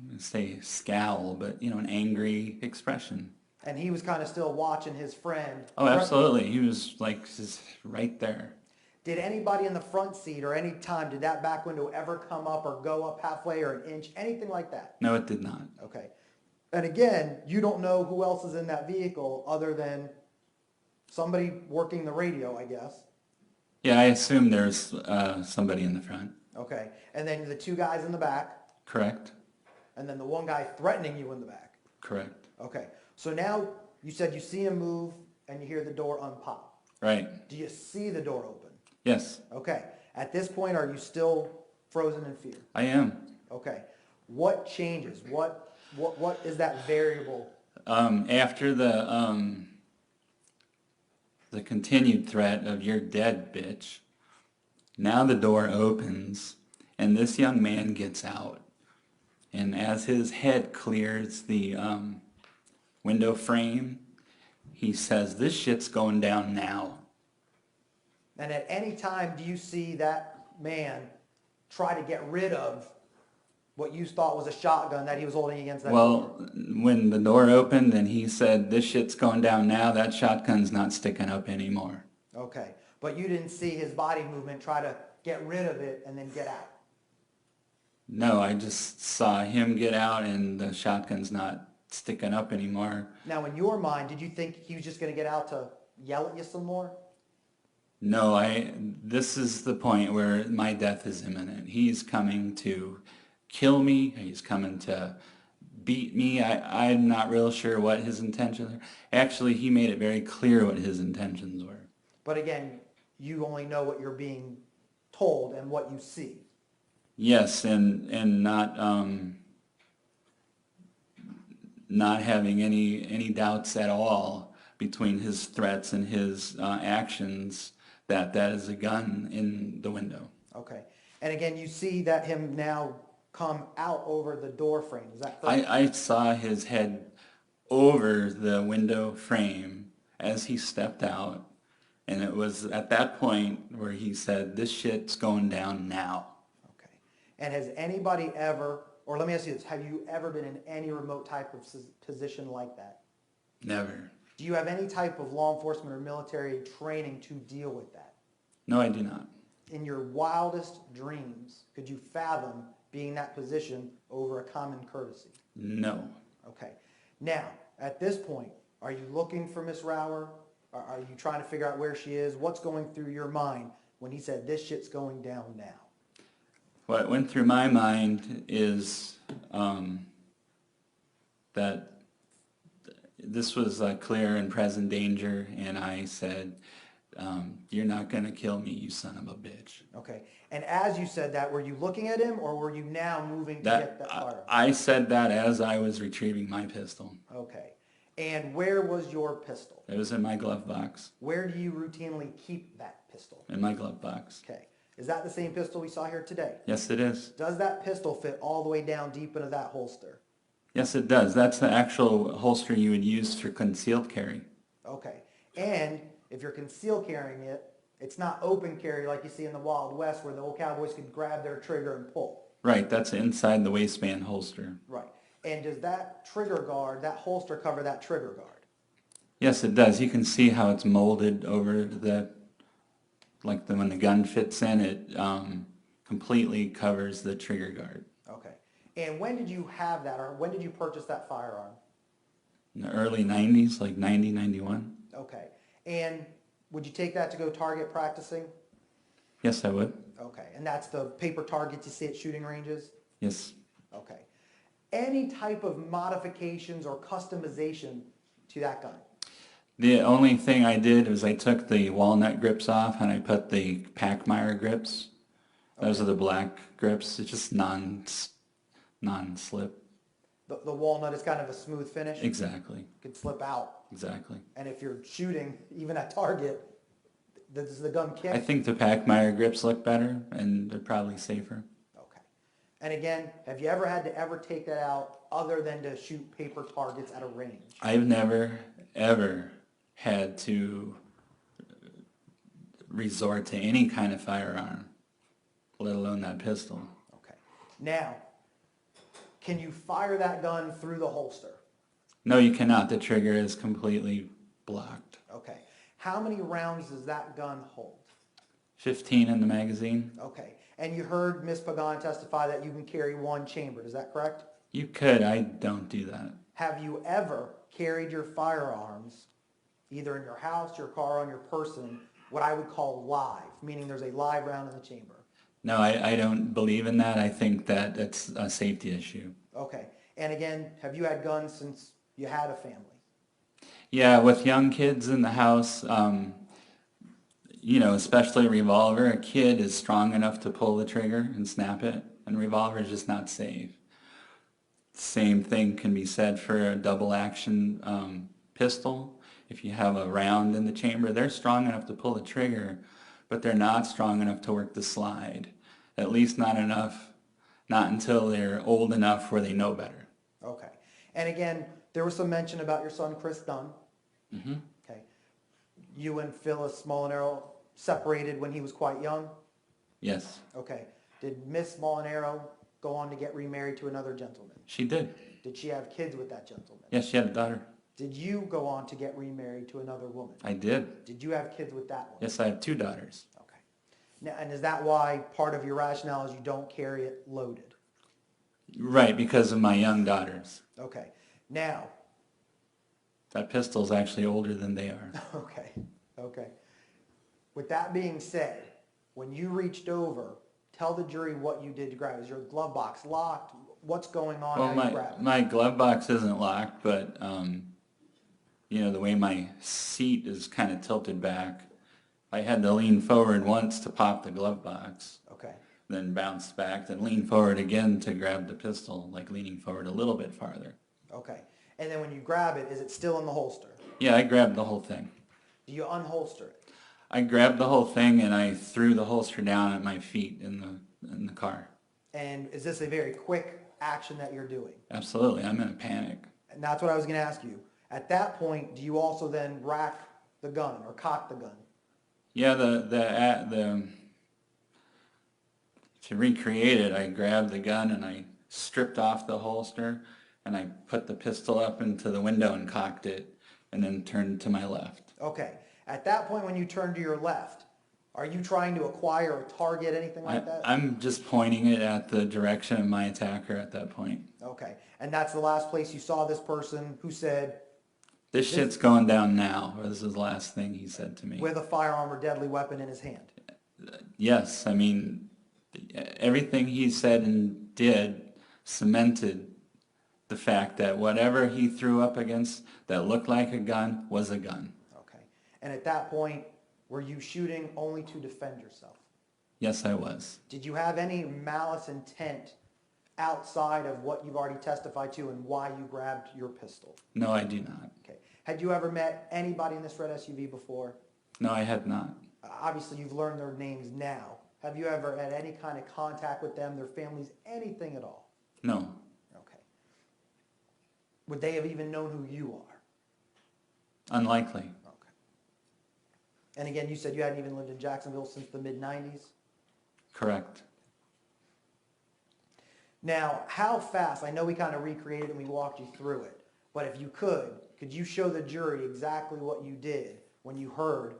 going to say scowl, but, you know, an angry expression. And he was kind of still watching his friend. Oh, absolutely. He was like just right there. Did anybody in the front seat or any time, did that back window ever come up or go up halfway or an inch, anything like that? No, it did not. Okay. And again, you don't know who else is in that vehicle other than somebody working the radio, I guess. Yeah, I assume there's somebody in the front. Okay. And then the two guys in the back, Correct? and then the one guy threatening you in the back. Correct. Okay. So now you said you see him move and you hear the door unpop. Right. Do you see the door open? Yes, Okay. At this point, are you still frozen in fear? I am. Okay. What changes? What is that variable? After the continued threat of "you're dead, bitch," now the door opens and this young man gets out. And as his head clears the window frame, he says, "This shit's going down now." And at any time, do you see that man try to get rid of what you thought was a shotgun that he was holding against that door? Well, when the door opened and he said, "This shit's going down now," that shotgun's not sticking up anymore. Okay. But you didn't see his body movement try to get rid of it and then get out? No, I just saw him get out and the shotgun's not sticking up anymore. Now, in your mind, did you think he was just going to get out to yell at you some more? No, this is the point where my death is imminent. He's coming to kill me. He's coming to beat me. I'm not real sure what his intentions are. Actually, he made it very clear what his intentions were. But again, you only know what you're being told and what you see. Yes, and not having any doubts at all between his threats and his actions that is a gun in the window. Okay. And again, you see that him now come out over the door frame. Is that correct? I saw his head over the window frame as he stepped out, and it was at that point where he said, "This shit's going down now." Okay. And has anybody ever, or let me ask you this, have you ever been in any remote type of position like that? Never. Do you have any type of law enforcement or military training to deal with that? No, I do not. In your wildest dreams, could you fathom being in that position over a common courtesy? No. Okay. Now, at this point, are you looking for Miss Rower? Are you trying to figure out where she is? What's going through your mind when he said, "This shit's going down now"? What went through my mind is that this was a clear and present danger, and I said, "You're not going to kill me, you son of a bitch." Okay. And as you said that, were you looking at him or were you now moving to get that firearm? I said that as I was retrieving my pistol. Okay. And where was your pistol? It was in my glove box. Where do you routinely keep that pistol? In my glove box. Okay. Is that the same pistol we saw here today? Yes, it is. Does that pistol fit all the way down deep into that holster? Yes, it does. That's the actual holster you would use for concealed carry. Okay. And if you're concealed carrying it, it's not open carry like you see in the Wild West where the old cowboys could grab their trigger and pull. Right, that's inside the waistband holster. Right. And does that trigger guard, that holster cover that trigger guard? Yes, it does. You can see how it's molded over when the gun fits in, it completely covers the trigger guard. Okay. And when did you have that, or when did you purchase that firearm? In the early 90s, like 90, 91. Okay. And would you take that to go target practicing? Yes, I would. Okay. And that's the paper targets you see at shooting ranges? Yes. Okay. Any type of modifications or customization to that gun? The only thing I did was I took the walnut grips off and I put the Packmeyer grips Those are the black grips. It's just non-slip. The walnut is kind of a smooth finish. Exactly. Could slip out. Exactly. And if you're shooting, even at target, does the gun kick? I think the Packmeyer grips look better, and they're probably safer. Okay. And again, have you ever take that out other than to shoot paper targets at a range? I've never, ever had to resort to any kind of firearm, let alone that pistol. Okay. Now, can you fire that gun through the holster? No, you cannot. The trigger is completely blocked. Okay. How many rounds does that gun hold? 15 in the magazine. Okay. And you heard Ms. Pagan testify that you can carry one chambered. Is that correct? You could. I don't do that. Have you ever carried your firearms, either in your house, your car, on your person, what I would call live, meaning there's a live round in the chamber? No, I don't believe in that. I think that it's a safety issue. Okay. And again, have you had guns since you had a family? Yeah, with young kids in the house, especially a revolver, a kid is strong enough to pull the trigger and snap it, and a revolver is just not safe. Same thing can be said for a double action pistol. If you have a round in the chamber, they're strong enough to pull the trigger, but they're not strong enough to work the slide. At least not enough, not until they're old enough where they know better. Okay. And again, there was some mention about your son, Chris Dunn. Mm-hmm. Okay. You and Phyllis Molinaro separated when he was quite young? Yes, Okay. Did Miss Molinaro go on to get remarried to another gentleman? she did. Did she have kids with that gentleman? Yes, she had a daughter. Did you go on to get remarried to another woman? I did. Did you have kids with that one? Yes, I have 2 daughters. Okay. Now, and is that why part of your rationale is you don't carry it loaded? Right, because of my young daughters. Okay. Now, That pistol's actually older than they are. okay, okay. With that being said, when you reached over, tell the jury what you did to grab it. Is your glove box locked? What's going on? Well, How you grab it? my glove box isn't locked, but the way my seat is kind of tilted back, I had to lean forward once to pop the glove box, Okay, then bounce back, then lean forward again to grab the pistol, like leaning forward a little bit farther. okay. And then when you grab it, is it still in the holster? Yeah, I grabbed the whole thing. Do you unholster it? I grabbed the whole thing and I threw the holster down at my feet in the car. And is this a very quick action that you're doing? Absolutely, I'm in a panic. And that's what I was going to ask you. At that point, do you also then rack the gun or cock the gun? Yeah, to recreate it, I grabbed the gun and I stripped off the holster and I put the pistol up into the window and cocked it and then turned to my left. Okay. At that point, when you turn to your left, are you trying to acquire a target, anything like that? I'm just pointing it at the direction of my attacker at that point. Okay. And that's the last place you saw this person who said, This shit's going down now, or this is the last thing he said to me. with a firearm or deadly weapon in his hand? Yes, I mean, everything he said and did cemented the fact that whatever he threw up against that looked like a gun was a gun. Okay. And at that point, were you shooting only to defend yourself? Yes, I was. Did you have any malice intent outside of what you've already testified to and why you grabbed your pistol? No, I do not. Okay. Had you ever met anybody in this red SUV before? No, I had not. Obviously, you've learned their names now. Have you ever had any kind of contact with them, their families, anything at all? No. Okay. Would they have even known who you are? Unlikely. Okay. And again, you said you hadn't even lived in Jacksonville since the mid-90s? Correct. Now, how fast, I know we kind of recreated and we walked you through it, but if you could you show the jury exactly what you did when you heard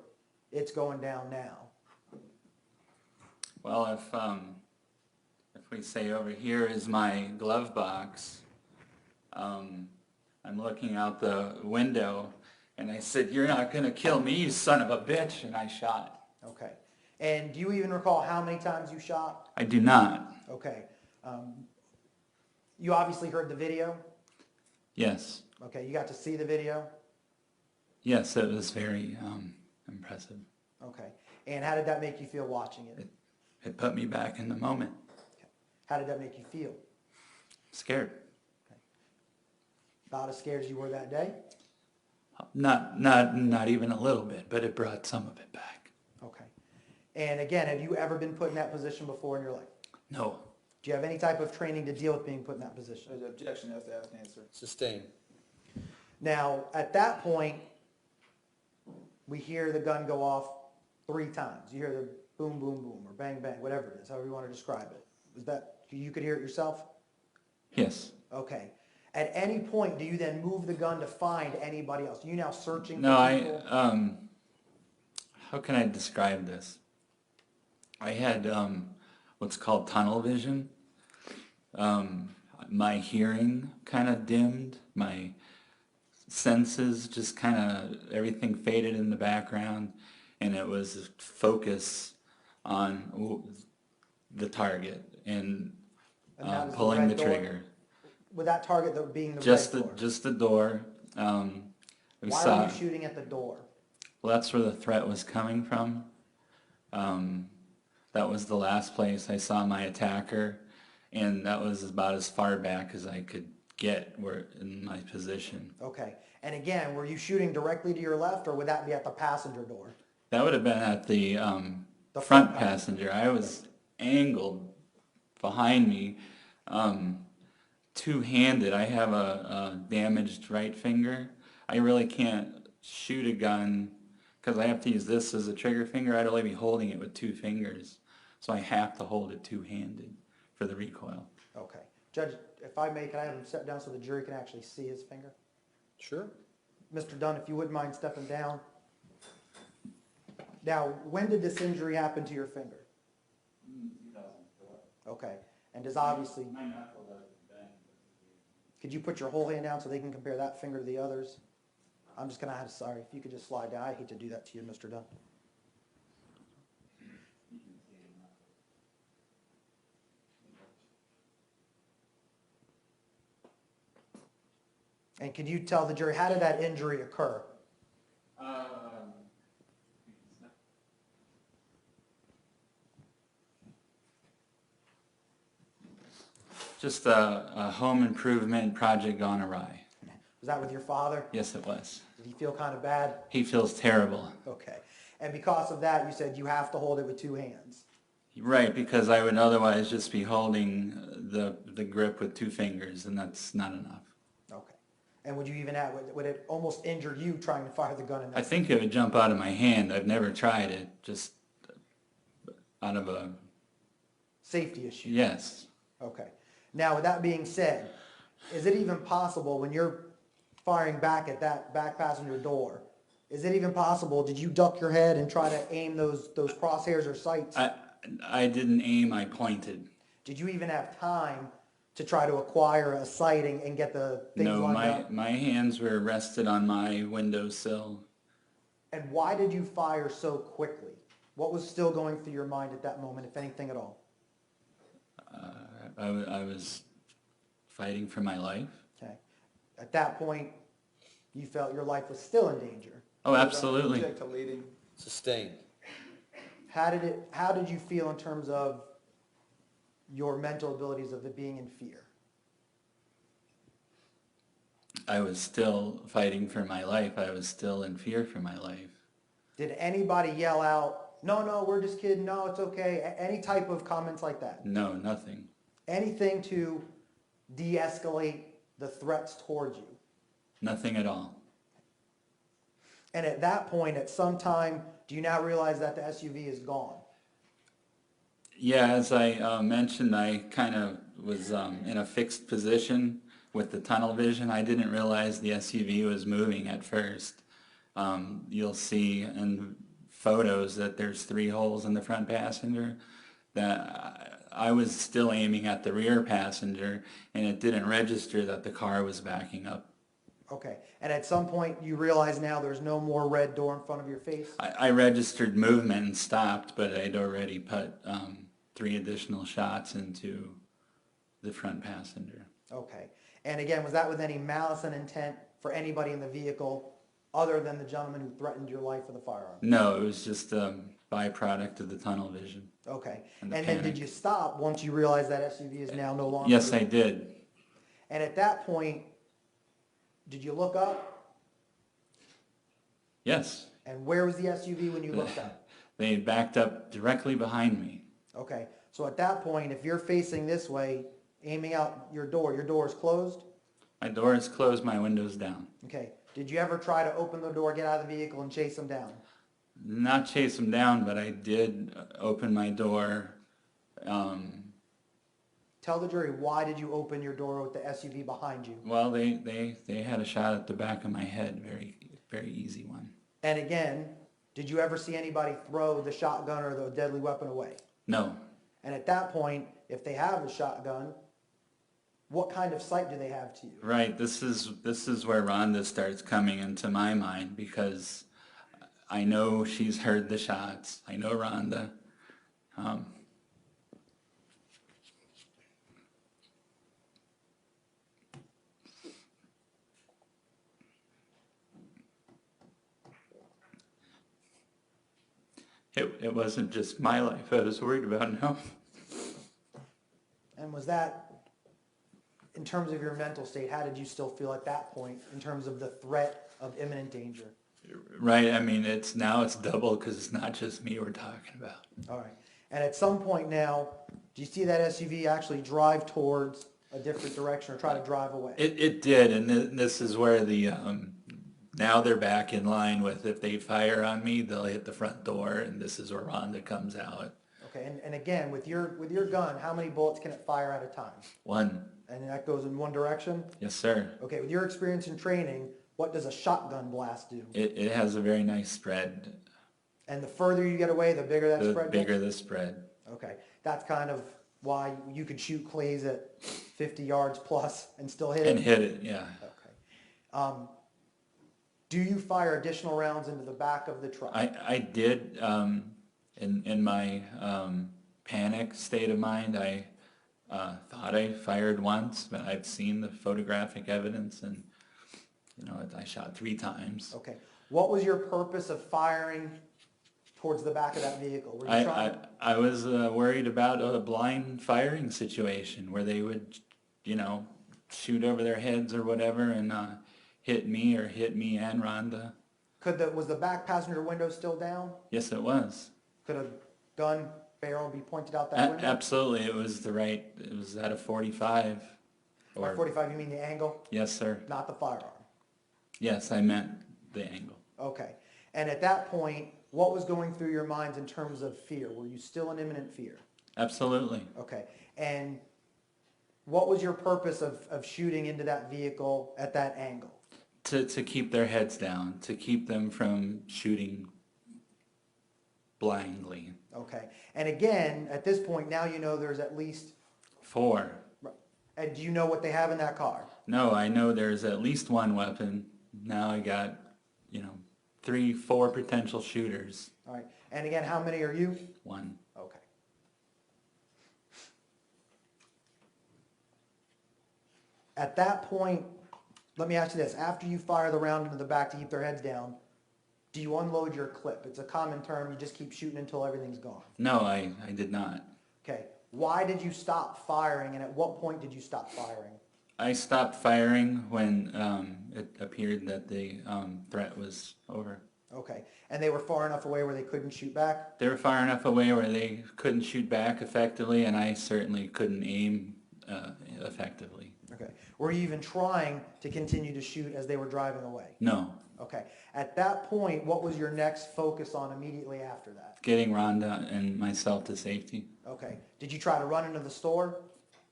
it's going down now? Well, if we say over here is my glove box, I'm looking out the window and I said, "You're not going to kill me, you son of a bitch," and I shot. Okay. And do you even recall how many times you shot? I do not. Okay. You obviously heard the video? Yes. Okay, you got to see the video? Yes, it was very impressive. Okay. And how did that make you feel watching it? It put me back in the moment. How did that make you feel? Scared. About as scared as you were that day? Not even a little bit, but it brought some of it back. Okay. And again, have you ever been put in that position before in your life? No. Do you have any type of training to deal with being put in that position? There's an objection, you have to ask and answer. Sustained. Now, at that point, we hear the gun go off 3 times. You hear the boom, boom, boom, or bang, bang, whatever it is, however you want to describe it. Is that, you could hear it yourself? Yes. Okay. At any point, do you then move the gun to find anybody else? Are you now searching No, for people? how can I describe this? I had what's called tunnel vision. My hearing kind of dimmed. My senses just kind of, everything faded in the background, and it was focus on the target and that was the pulling red the door? trigger. With that target being the Just red the door? just the door. We Why saw. were you shooting at the door? Well, that's where the threat was coming from. That was the last place I saw my attacker, and that was about as far back as I could get in my position. Okay. And again, were you shooting directly to your left, or would that be at the passenger door? That would have been at the The front passenger. I was angled behind me, two-handed. I have a damaged right finger. I really can't shoot a gun because I have to use this as a trigger finger. I'd only be holding it with 2 fingers. So I have to hold it two-handed for the recoil. Okay. Judge, if I may, can I have him sit down so the jury can actually see his finger? Sure. Mr. Dunn, if you wouldn't mind stepping down. Now, when did this injury happen to your finger? 2004. Okay. And does obviously, My knuckle doesn't bend. could you put your whole hand down so they can compare that finger to the others? I'm just going to have, sorry, if you could just slide down. I hate to do that to you, Mr. Dunn. And can you tell the jury, how did that injury occur? Just a home improvement project gone awry. Was that with your father? Yes, it was. Did he feel kind of bad? He feels terrible. Okay. And because of that, you said you have to hold it with 2 hands. Right, because I would otherwise just be holding the grip with 2 fingers, and that's not enough. Okay. And would you even have, would it almost injure you trying to fire the gun in that? I think it would jump out of my hand. I've never tried it, just out of a... Safety issue? Yes. Okay. Now, with that being said, is it even possible when you're firing back at that back passenger door, is it even possible, did you duck your head and try to aim those crosshairs or sights? I didn't aim, I pointed. Did you even have time to try to acquire a sighting and get the things No, lined up? my hands were rested on my windowsill. And why did you fire so quickly? What was still going through your mind at that moment, if anything at all? I was fighting for my life. Okay. At that point, you felt your life was still in danger. Oh, absolutely. Object to leading. Sustained. How did you feel in terms of your mental abilities of it being in fear? I was still fighting for my life. I was still in fear for my life. Did anybody yell out, no, we're just kidding, no, it's okay, any type of comments like that? No, nothing. Anything to de-escalate the threats towards you? Nothing at all. And at that point, at some time, do you now realize that the SUV is gone? Yeah, as I mentioned, I kind of was in a fixed position with the tunnel vision. I didn't realize the SUV was moving at first. You'll see in photos that there's 3 holes in the front passenger. That I was still aiming at the rear passenger, and it didn't register that the car was backing up. Okay, and at some point you realize now there's no more red door in front of your face? I registered movement and stopped, but I'd already put 3 additional shots into the front passenger. Okay, and again, was that with any malice and intent for anybody in the vehicle other than the gentleman who threatened your life with a firearm? No, it was just a byproduct of the tunnel vision. Okay. And And the then did panic. you stop once you realized that SUV is now no longer? Yes, I yours? did. And at that point, did you look up? Yes. And where was the SUV when you looked up? They backed up directly behind me. Okay, so at that point, if you're facing this way, aiming out your door is closed? My door is closed, my window's down. Okay, did you ever try to open the door, get out of the vehicle, and chase them down? Not chase them down, but I did open my door. Tell the jury, why did you open your door with the SUV behind you? Well, they had a shot at the back of my head, very easy one. And again, did you ever see anybody throw the shotgun or the deadly weapon away? No, And at that point, if they have a shotgun, what kind of sight do they have to you? right. This is where Rhonda starts coming into my mind, because I know she's heard the shots. I know Rhonda. It wasn't just my life I was worried about, no. And was that, in terms of your mental state, how did you still feel at that point in terms of the threat of imminent danger? Right, I mean, it's double, because it's not just me we're talking about. All right. And at some point now, do you see that SUV actually drive towards a different direction or try to drive away? It did, and this is where the, now they're back in line with, if they fire on me, they'll hit the front door, and this is where Rhonda comes out. Okay, and again, with your gun, how many bullets can it fire at a time? One. And that goes in one direction? Yes, sir. Okay, with your experience in training, what does a shotgun blast do? It has a very nice spread. And the further you get away, the bigger that The spread bigger gets? the spread. Okay, that's kind of why you could shoot clays at 50 yards plus and still hit it? And hit it, yeah. Okay. Do you fire additional rounds into the back of the truck? I did, in my panic state of mind, I thought I fired once, but I've seen the photographic evidence, and I shot 3 times. Okay. What was your purpose of firing towards the back of that vehicle? Were you trying? I was worried about a blind firing situation where they would, shoot over their heads or whatever and hit me and Rhonda. Was the back passenger window still down? Yes, it was. Could a gun barrel be pointed out that window? Absolutely, it was at a 45. By 45, you mean the angle, Yes, sir. not the firearm? Yes, I meant the angle. Okay. And at that point, what was going through your minds in terms of fear? Were you still in imminent fear? Absolutely. Okay. And what was your purpose of shooting into that vehicle at that angle? To keep their heads down, to keep them from shooting blindly. Okay. And again, at this point, now you know there's at least... 4. And do you know what they have in that car? No, I know there's at least 1 weapon. Now I got, 3, 4 potential shooters. All right. And again, how many are you? 1. Okay. At that point, let me ask you this. After you fire the round into the back to keep their heads down, do you unload your clip? It's a common term. You just keep shooting until everything's gone. No, I did not. Okay. Why did you stop firing, and at what point did you stop firing? I stopped firing when it appeared that the threat was over. Okay. And they were far enough away where they couldn't shoot back? They were far enough away where they couldn't shoot back effectively, and I certainly couldn't aim effectively. Okay. Were you even trying to continue to shoot as they were driving away? No. Okay. At that point, what was your next focus on immediately after that? Getting Rhonda and myself to safety. Okay. Did you try to run into the store?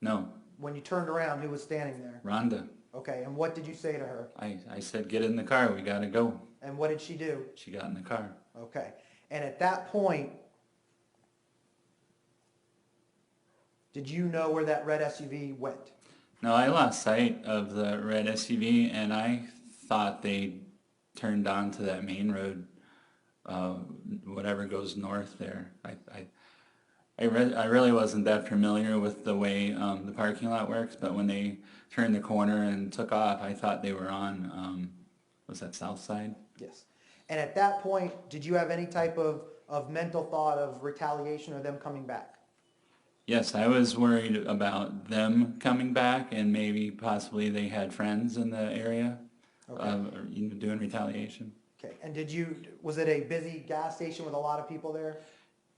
No. When you turned around, who was standing there? Rhonda. Okay. And what did you say to her? I said, get in the car, we gotta go. And what did she do? She got in the car. Okay. And at that point, did you know where that red SUV went? No, I lost sight of the red SUV, and I thought they turned onto that main road, whatever goes north there. I really wasn't that familiar with the way the parking lot works, but when they turned the corner and took off, I thought they were on, was that south side? Yes. And at that point, did you have any type of mental thought of retaliation or them coming back? Yes, I was worried about them coming back, and maybe possibly they had friends in the area, Okay. or, doing retaliation. Okay. And was it a busy gas station with a lot of people there?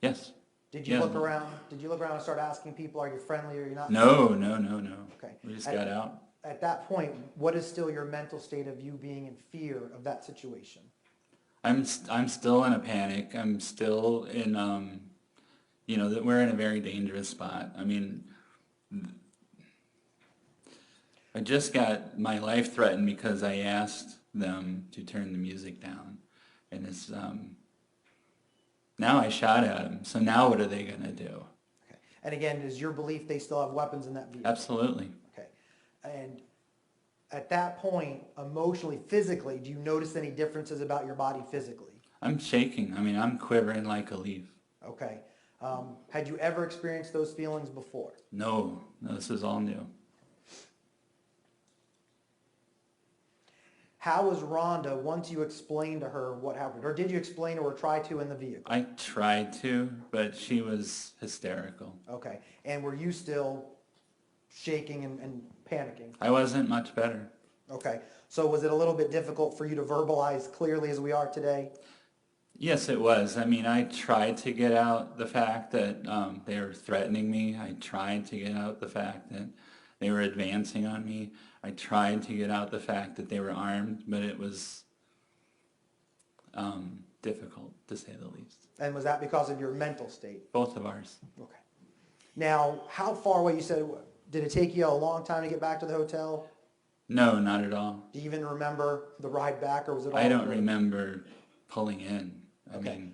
Yes. Did you Yeah. look around? Did you look around and start asking people, are you friendly or you're not? No. Okay. We just got out. At that point, what is still your mental state of you being in fear of that situation? I'm still in a panic. I'm still in, that we're in a very dangerous spot. I mean, I just got my life threatened because I asked them to turn the music down. And it's, now I shot at them. So now what are they going to do? Okay. And again, is your belief they still have weapons in that vehicle? Absolutely. Okay. And at that point, emotionally, physically, do you notice any differences about your body physically? I'm shaking. I mean, I'm quivering like a leaf. Okay. Had you ever experienced those feelings before? No, this is all new. How was Rhonda once you explained to her what happened? Or did you explain to her or try to in the vehicle? I tried to, but she was hysterical. Okay. And were you still shaking and panicking? I wasn't much better. Okay. So was it a little bit difficult for you to verbalize clearly as we are today? Yes, it was. I mean, I tried to get out the fact that they were threatening me. I tried to get out the fact that they were advancing on me. I tried to get out the fact that they were armed, but it was difficult, to say the least. And was that because of your mental state? Both of ours. Okay. Now, how far away, you said, did it take you a long time to get back to the hotel? No, not at all. Do you even remember the ride back, or was it all? I don't remember pulling in. I Okay. mean,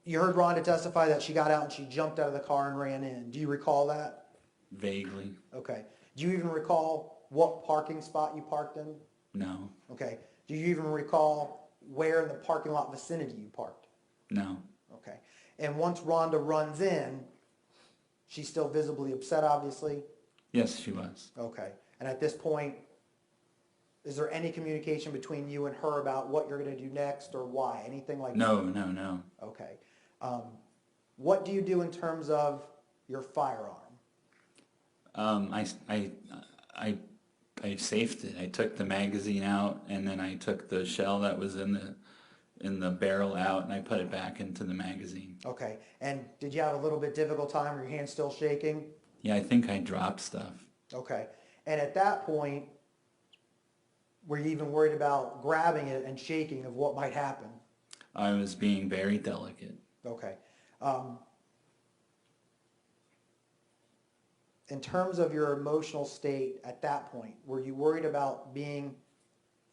You heard Rhonda testify that she got out and she jumped out of the car and ran in. Do you recall that? vaguely. Okay. Do you even recall what parking spot you parked in? No, Okay. Do you even recall where in the parking lot vicinity you parked? no. Okay. And once Rhonda runs in, she's still visibly upset, obviously? Yes, she was. Okay. And at this point, is there any communication between you and her about what you're going to do next or why? Anything like that? No. Okay. What do you do in terms of your firearm? I safed it. I took the magazine out, and then I took the shell that was in the barrel out, and I put it back into the magazine. Okay. And did you have a little bit difficult time? Were your hands still shaking? Yeah, I think I dropped stuff. Okay. And at that point, were you even worried about grabbing it and shaking of what might happen? I was being very delicate. Okay. In terms of your emotional state at that point, were you worried about being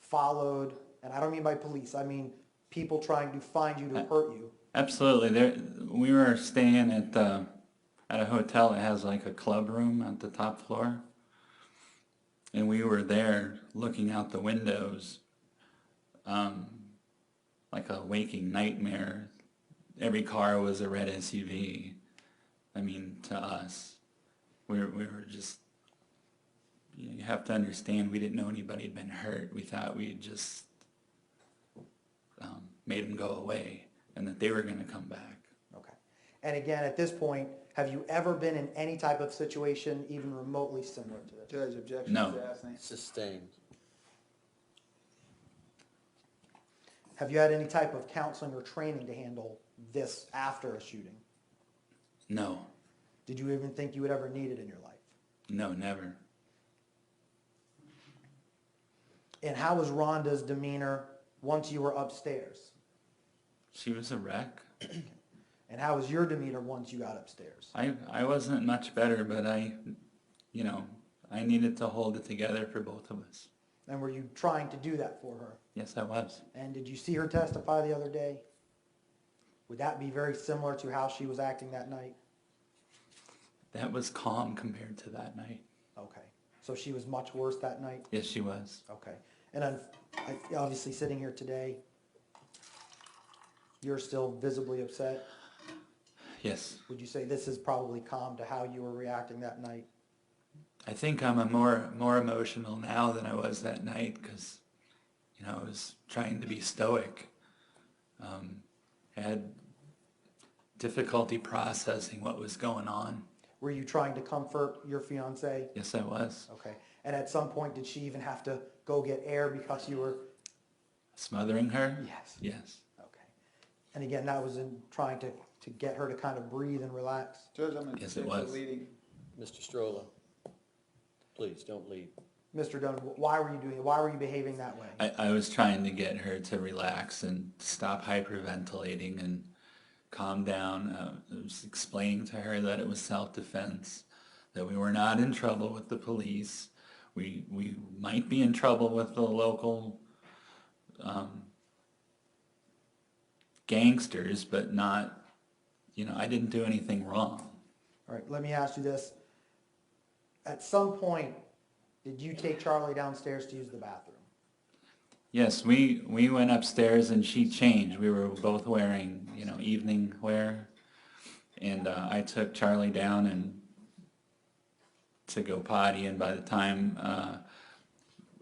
followed? And I don't mean by police, I mean people trying to find you to hurt you. Absolutely. We were staying at a hotel that has like a club room at the top floor. And we were there looking out the windows, like a waking nightmare. Every car was a red SUV. I mean, to us, we were just, you have to understand, we didn't know anybody had been hurt. We thought we had just made them go away and that they were going to come back. Okay. And again, at this point, have you ever been in any type of situation even remotely similar to this? Judge, objection No. to asking. Sustained. Have you had any type of counseling or training to handle this after a shooting? No, Did you even think you would ever need it in your life? no, never. And how was Rhonda's demeanor once you were upstairs? She was a wreck. And how was your demeanor once you got upstairs? I wasn't much better, but I needed to hold it together for both of us. And were you trying to do that for her? Yes, I was. And did you see her testify the other day? Would that be very similar to how she was acting that night? That was calm compared to that night. Okay. So she was much worse that night? Yes, she was. Okay. And obviously sitting here today, you're still visibly upset? Yes. Would you say this is probably calm to how you were reacting that night? I think I'm more emotional now than I was that night because I was trying to be stoic. Had difficulty processing what was going on. Were you trying to comfort your fiance? Yes, I was. Okay. And at some point, did she even have to go get air because you were? Smothering her? Yes. Yes. Okay. And again, that was in trying to get her to kind of breathe and relax. Judge, I'm in Yes, it favor of was. leading. Mr. Strolla, please don't leave. Mr. Dunn, why were you doing it? Why were you behaving that way? I was trying to get her to relax and stop hyperventilating and calm down. I was explaining to her that it was self-defense, that we were not in trouble with the police. We might be in trouble with the local gangsters, but not, I didn't do anything wrong. All right, let me ask you this. At some point, did you take Charlie downstairs to use the bathroom? Yes, we went upstairs and she changed. We were both wearing, evening wear. And I took Charlie down and to go potty, and by the time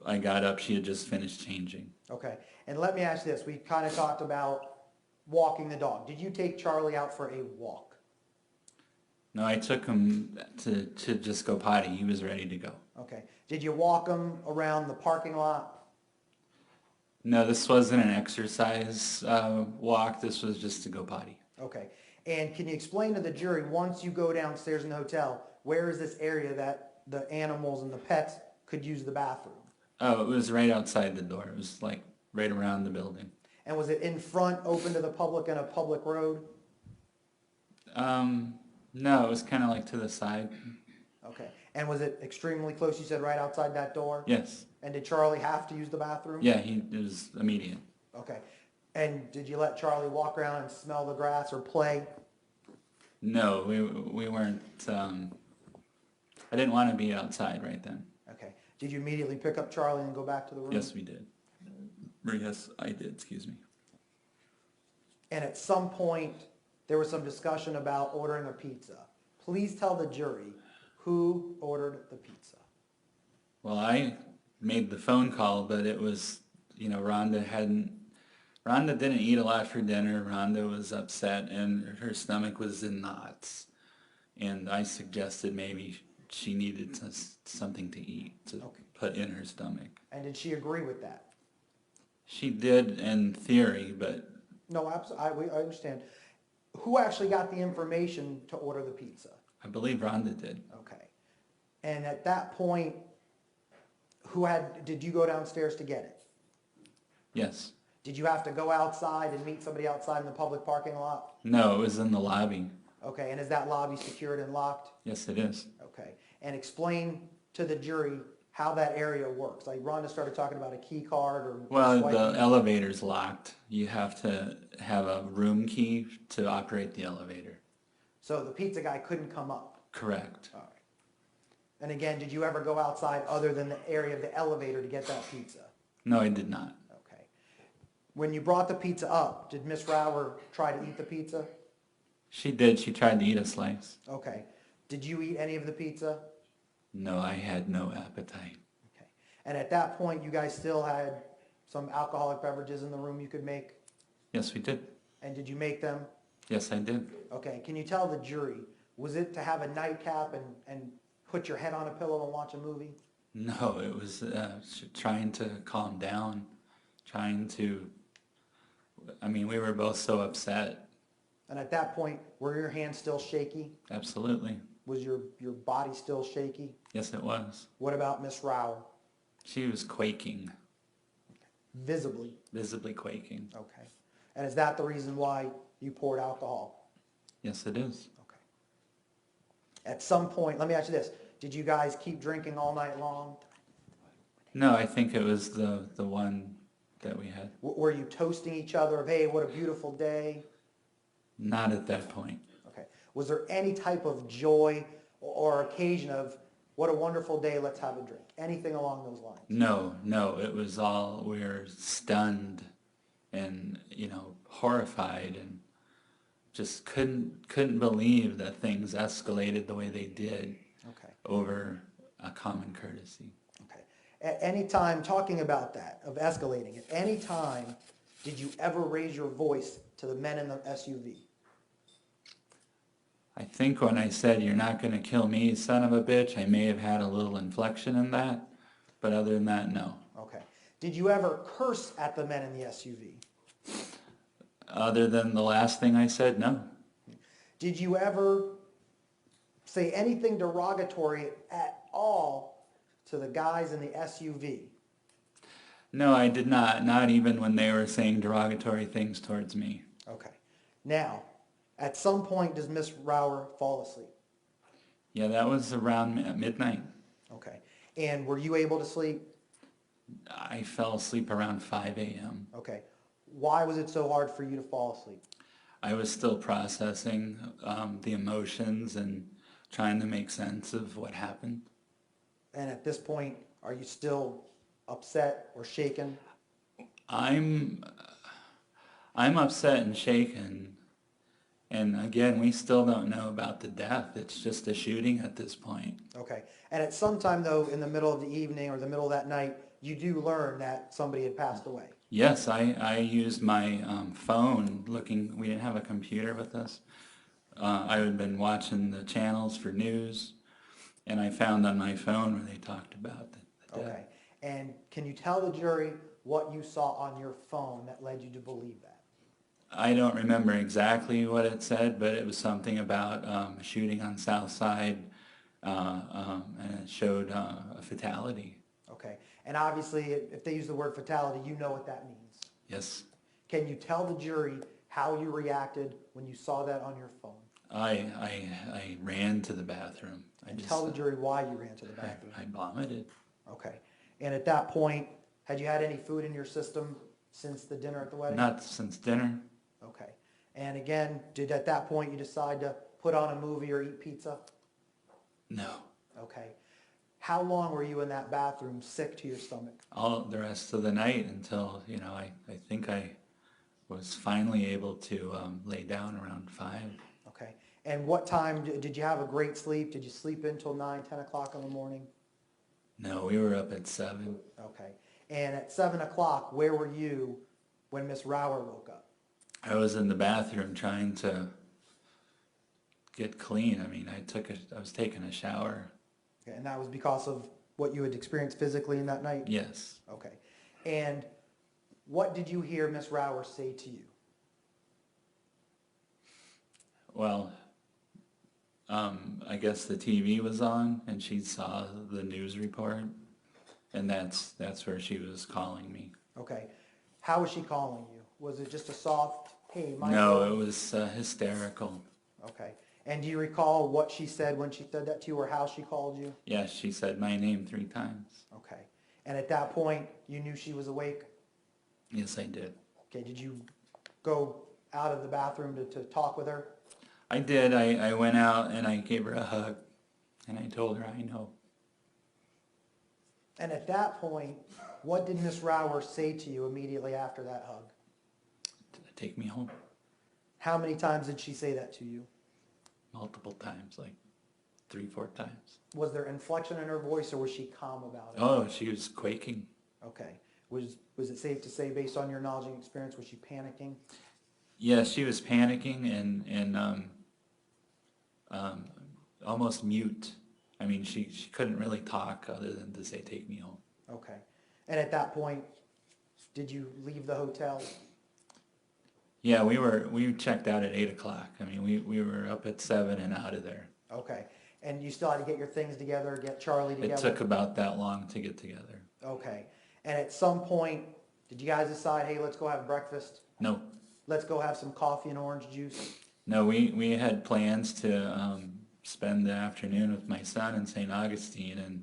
I got up, she had just finished changing. Okay, and let me ask you this. We kind of talked about walking the dog. Did you take Charlie out for a walk? No, I took him to just go potty. He was ready to go. Okay. Did you walk him around the parking lot? No, this wasn't an exercise walk. This was just to go potty. Okay. And can you explain to the jury, once you go downstairs in the hotel, where is this area that the animals and the pets could use the bathroom? Oh, it was right outside the door. It was like right around the building. And was it in front, open to the public, on a public road? No, it was kind of like to the side. Okay. And was it extremely close, you said, right outside that door? Yes. And did Charlie have to use the bathroom? Yeah, it was immediate. Okay. And did you let Charlie walk around and smell the grass or play? No, we weren't. I didn't want to be outside right then. Okay. Did you immediately pick up Charlie and go back to the room? Yes, we did. Or yes, I did. Excuse me. And at some point, there was some discussion about ordering a pizza. Please tell the jury who ordered the pizza. Well, I made the phone call, but it was, Rhonda didn't eat a lot for dinner. Rhonda was upset and her stomach was in knots. And I suggested maybe she needed something to eat to put in her stomach. And did she agree with that? She did in theory, but No, absolutely. I understand. Who actually got the information to order the pizza? I believe Rhonda did. Okay. And at that point, did you go downstairs to get it? Yes. Did you have to go outside and meet somebody outside in the public parking lot? No, it was in the lobby. Okay, and is that lobby secured and locked? Yes, it is. Okay, and explain to the jury how that area works. Like Rhonda started talking about a key card or Well, swiping. the elevator's locked. You have to have a room key to operate the elevator. So the pizza guy couldn't come up. Correct. All right. And again, did you ever go outside other than the area of the elevator to get that pizza? No, I did not. Okay. When you brought the pizza up, did Miss Rauer try to eat the pizza? She did. She tried to eat a slice. Okay. Did you eat any of the pizza? No, I had no appetite. Okay. And at that point, you guys still had some alcoholic beverages in the room you could make? Yes, we did. And did you make them? Yes, I did. Okay. Can you tell the jury, was it to have a nightcap and put your head on a pillow and watch a movie? No, it was trying to calm down, we were both so upset. And at that point, were your hands still shaky? Absolutely. Was your body still shaky? Yes, it was. What about Miss Rauer? She was quaking, Visibly. visibly quaking. Okay. And is that the reason why you poured alcohol? Yes, it is. Okay. At some point, let me ask you this. Did you guys keep drinking all night long? No, I think it was the one that we had. Were you toasting each other of, hey, what a beautiful day? Not at that point. Okay. Was there any type of joy or occasion of, what a wonderful day, let's have a drink? Anything along those lines? No, it was all, we were stunned and, horrified and just couldn't believe that things escalated the way they did Okay. over a common courtesy. Okay. At any time, talking about that, of escalating, at any time, did you ever raise your voice to the men in the SUV? I think when I said, "You're not gonna kill me, son of a bitch," I may have had a little inflection in that, but other than that, no. Okay. Did you ever curse at the men in the SUV? Other than the last thing I said, no. Did you ever say anything derogatory at all to the guys in the SUV? No, I did not, not even when they were saying derogatory things towards me. Okay. Now, at some point, does Miss Rower fall asleep? Yeah, that was around midnight. Okay. And were you able to sleep? I fell asleep around 5 a.m. Okay. Why was it so hard for you to fall asleep? I was still processing the emotions and trying to make sense of what happened. And at this point, are you still upset or shaken? I'm upset and shaken. And again, we still don't know about the death. It's just a shooting at this point. Okay. And at some time, though, in the middle of the evening or the middle of that night, you do learn that somebody had passed away. Yes, I used my phone looking. We didn't have a computer with us. I had been watching the channels for news, and I found on my phone where they talked about the death. Okay. And can you tell the jury what you saw on your phone that led you to believe that? I don't remember exactly what it said, but it was something about a shooting on South Side, and it showed a fatality. Okay. And obviously, if they use the word fatality, you know what that means. Yes. Can you tell the jury how you reacted when you saw that on your phone? I ran to the bathroom. Tell the jury why you ran to the bathroom. I vomited. Okay. And at that point, had you had any food in your system since the dinner at the wedding? Not since dinner. Okay. And again, did at that point you decide to put on a movie or eat pizza? No. Okay. How long were you in that bathroom sick to your stomach? All the rest of the night until, I think I was finally able to lay down around 5. Okay. And what time, did you have a great sleep? Did you sleep until 9, 10 o'clock in the morning? No, we were up at 7. Okay. And at 7 o'clock, where were you when Miss Rower woke up? I was in the bathroom trying to get clean. I mean, I was taking a shower. Okay. And that was because of what you had experienced physically in that night? Yes. Okay. And what did you hear Miss Rower say to you? Well, I guess the TV was on and she saw the news report, and that's where she was calling me. Okay. How was she calling you? Was it just a soft, hey, Michael? No, it was hysterical. Okay. And do you recall what she said when she said that to you, or how she called you? Yes, she said my name 3 times. Okay. And at that point, you knew she was awake? Yes, I did. Okay. Did you go out of the bathroom to talk with her? I did. I went out and I gave her a hug, and I told her I know. And at that point, what did Miss Rower say to you immediately after that hug? Take me home. How many times did she say that to you? Multiple times, like 3, 4 times. Was there inflection in her voice, or was she calm about it? Oh, she was quaking. Okay. Was it safe to say, based on your knowledge and experience, was she panicking? Yeah, she was panicking and almost mute. I mean, she couldn't really talk other than to say, take me home. Okay. And at that point, did you leave the hotel? Yeah, we checked out at 8 o'clock. I mean, we were up at 7 and out of there. Okay. And you still had to get your things together, get Charlie together? It took about that long to get together. Okay. And at some point, did you guys decide, hey, let's go have breakfast? No. Let's go have some coffee and orange juice? No, we had plans to spend the afternoon with my son in St. Augustine, and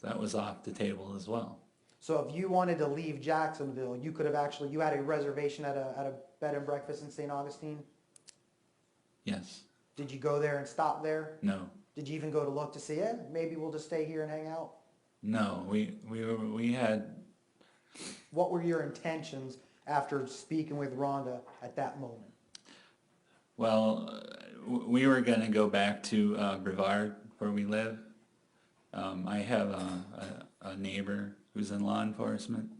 that was off the table as well. So if you wanted to leave Jacksonville, you could have you had a reservation at a bed and breakfast in St. Augustine? Yes. Did you go there and stop there? No. Did you even go to look to see, maybe we'll just stay here and hang out? No, we had. What were your intentions after speaking with Rhonda at that moment? Well, we were going to go back to Brevard, where we live, I have a neighbor who's in law enforcement.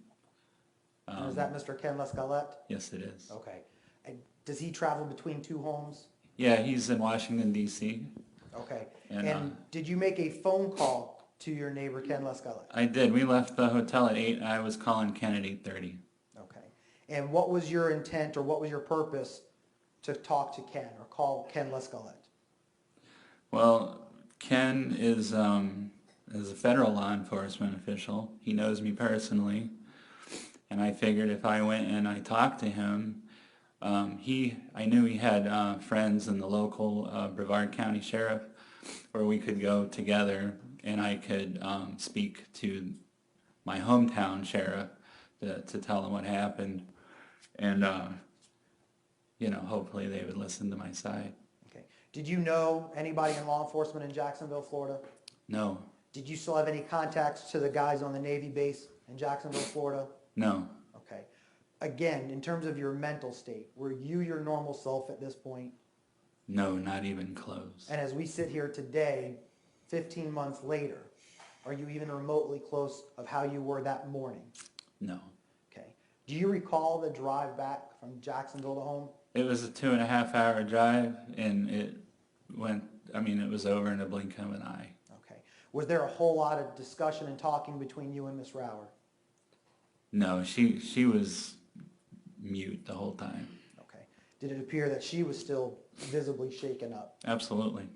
And is that Mr. Ken Lescalette? Yes, it is. Okay. And does he travel between two homes? Yeah, he's in Washington, D.C. Okay. And, And did you make a phone call to your neighbor Ken Lescalette? I did. We left the hotel at 8. I was calling Ken at 8:30. Okay. And what was your intent or what was your purpose to talk to Ken or call Ken Lescalette? Well, Ken is a federal law enforcement official. He knows me personally. And I figured if I went and I talked to him, I knew he had friends in the local Brevard County Sheriff where we could go together and I could speak to my hometown sheriff to tell them what happened. And, hopefully they would listen to my side. Okay. Did you know anybody in law enforcement in Jacksonville, Florida? No. Did you still have any contacts to the guys on the Navy base in Jacksonville, Florida? No. Okay. Again, in terms of your mental state, were you your normal self at this point? No, not even close. And as we sit here today, 15 months later, are you even remotely close of how you were that morning? No. Okay. Do you recall the drive back from Jacksonville to home? It was a 2.5-hour drive, and it was over in a blink of an eye. Okay. Was there a whole lot of discussion and talking between you and Miss Rower? No, she was mute the whole time. Okay. Did it appear that she was still visibly shaken up? Absolutely.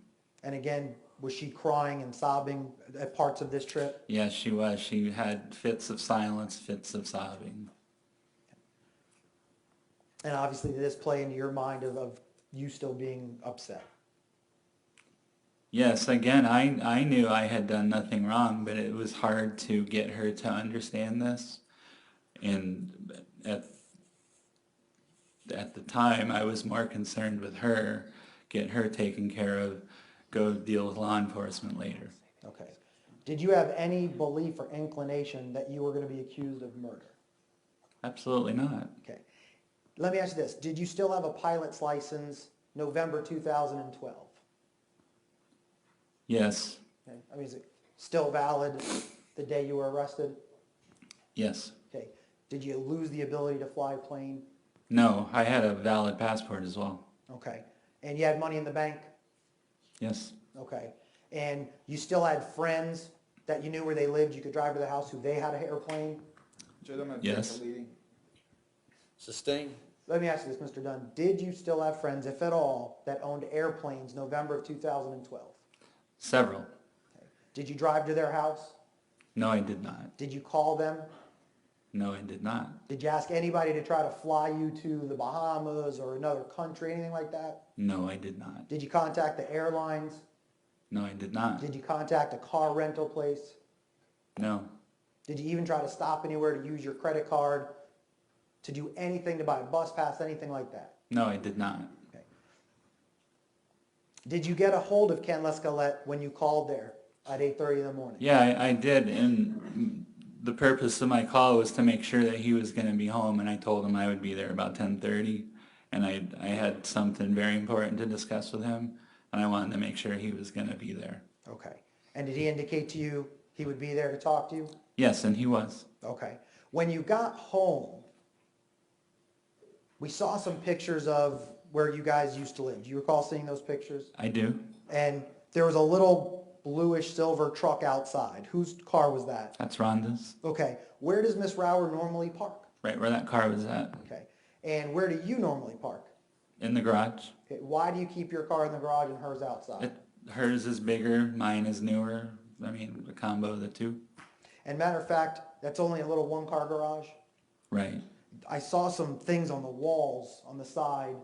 And again, was she crying and sobbing at parts of this trip? Yes, she was. She had fits of silence, fits of sobbing. And obviously did this play into your mind of you still being upset? Yes, again, I knew I had done nothing wrong, but it was hard to get her to understand this. And at the time, I was more concerned with her, get her taken care of, go deal with law enforcement later. Okay. Did you have any belief or inclination that you were going to be accused of murder? Absolutely not. Okay. Let me ask you this. Did you still have a pilot's license November 2012? Yes. Okay. I mean, is it still valid the day you were arrested? Yes. Okay. Did you lose the ability to fly a plane? No, I had a valid passport as well. Okay. And you had money in the bank? Yes. Okay. And you still had friends that you knew where they lived, you could drive to their house, who they had an airplane? Yes. Sustain? Let me ask you this, Mr. Dunn. Did you still have friends, if at all, that owned airplanes November of 2012? Several. Okay. Did you drive to their house? No, I did not. Did you call them? No, I did not. Did you ask anybody to try to fly you to the Bahamas or another country, anything like that? No, I did not. Did you contact the airlines? No, I did not. Did you contact a car rental place? No. Did you even try to stop anywhere to use your credit card, to do anything, to buy a bus pass, anything like that? No, I did not. Okay. Did you get a hold of Ken Lescalette when you called there at 8:30 in the morning? Yeah, I did, and the purpose of my call was to make sure that he was going to be home, and I told him I would be there about 10:30, and I had something very important to discuss with him, and I wanted to make sure he was going to be there. Okay. And did he indicate to you he would be there to talk to you? Yes, and he was. Okay. When you got home, we saw some pictures of where you guys used to live. Do you recall seeing those pictures? I do. And there was a little bluish silver truck outside. Whose car was that? That's Rhonda's. Okay. Where does Miss Rower normally park? Right where that car was at. Okay. And where do you normally park? In the garage. Okay. Why do you keep your car in the garage and hers outside? Hers is bigger, mine is newer. I mean, a combo of the two. And matter of fact, that's only a little one-car garage. Right. I saw some things on the walls on the side.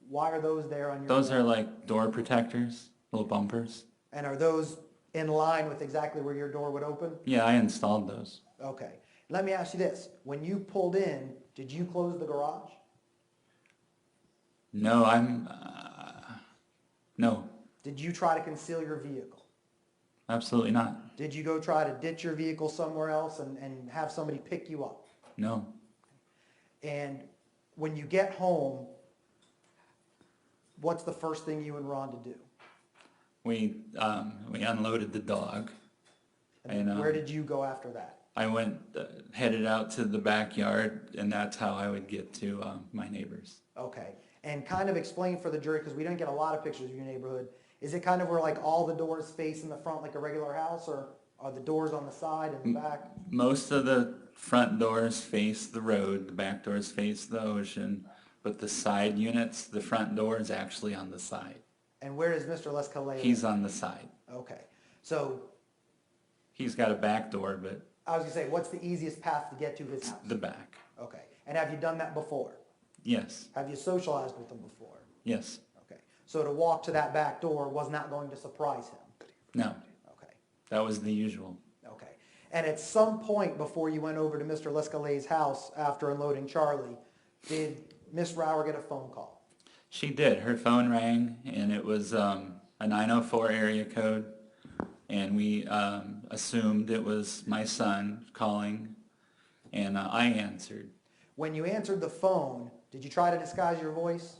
Why are those there on your Those wall? are like door protectors, little bumpers. And are those in line with exactly where your door would open? Yeah, I installed those. Okay. Let me ask you this. When you pulled in, did you close the garage? No, no, Did you try to conceal your vehicle? absolutely not. Did you go try to ditch your vehicle somewhere else and have somebody pick you up? No. And when you get home, what's the first thing you and Rhonda do? We unloaded the dog, And where did you go after that? I went, headed out to the backyard, and that's how I would get to my neighbors. Okay, and kind of explain for the jury, because we didn't get a lot of pictures of your neighborhood. Is it kind of where like all the doors face in the front like a regular house, or are the doors on the side and the back? Most of the front doors face the road, the back doors face the ocean, but the side units, the front door is actually on the side. And where is Mr. Lescalais? He's on the side. Okay, so He's got a back door, but I was gonna say, what's the easiest path to get to his house? the back. Okay, and have you done that before? Yes, Have you socialized with him before? yes, Okay, so to walk to that back door was not going to surprise him? no, Okay, that was the usual. okay. And at some point before you went over to Mr. Lescalais' house after unloading Charlie, did Miss Rower get a phone call? She did. Her phone rang, and it was a 904 area code, and we assumed it was my son calling, and I answered. When you answered the phone, did you try to disguise your voice?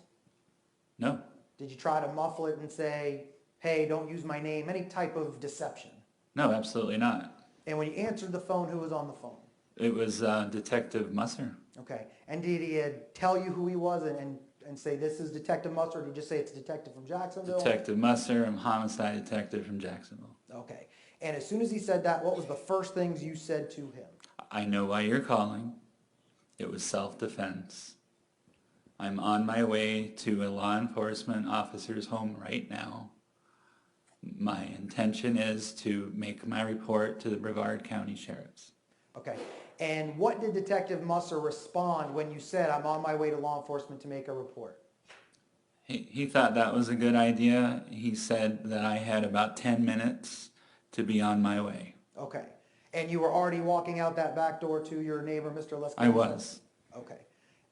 No, Did you try to muffle it and say, hey, don't use my name, any type of deception? no, absolutely not. And when you answered the phone, who was on the phone? It was Detective Musser. Okay, and did he tell you who he was and say, this is Detective Musser, or did he just say it's a detective from Jacksonville? Detective Musser, I'm a homicide detective from Jacksonville. Okay, and as soon as he said that, what was the first things you said to him? I know why you're calling. It was self-defense. I'm on my way to a law enforcement officer's home right now. My intention is to make my report to the Brevard County Sheriff's. Okay, and what did Detective Musser respond when you said, I'm on my way to law enforcement to make a report? He thought that was a good idea. He said that I had about 10 minutes to be on my way. Okay, and you were already walking out that back door to your neighbor, Mr. Lescalais? I was. Okay,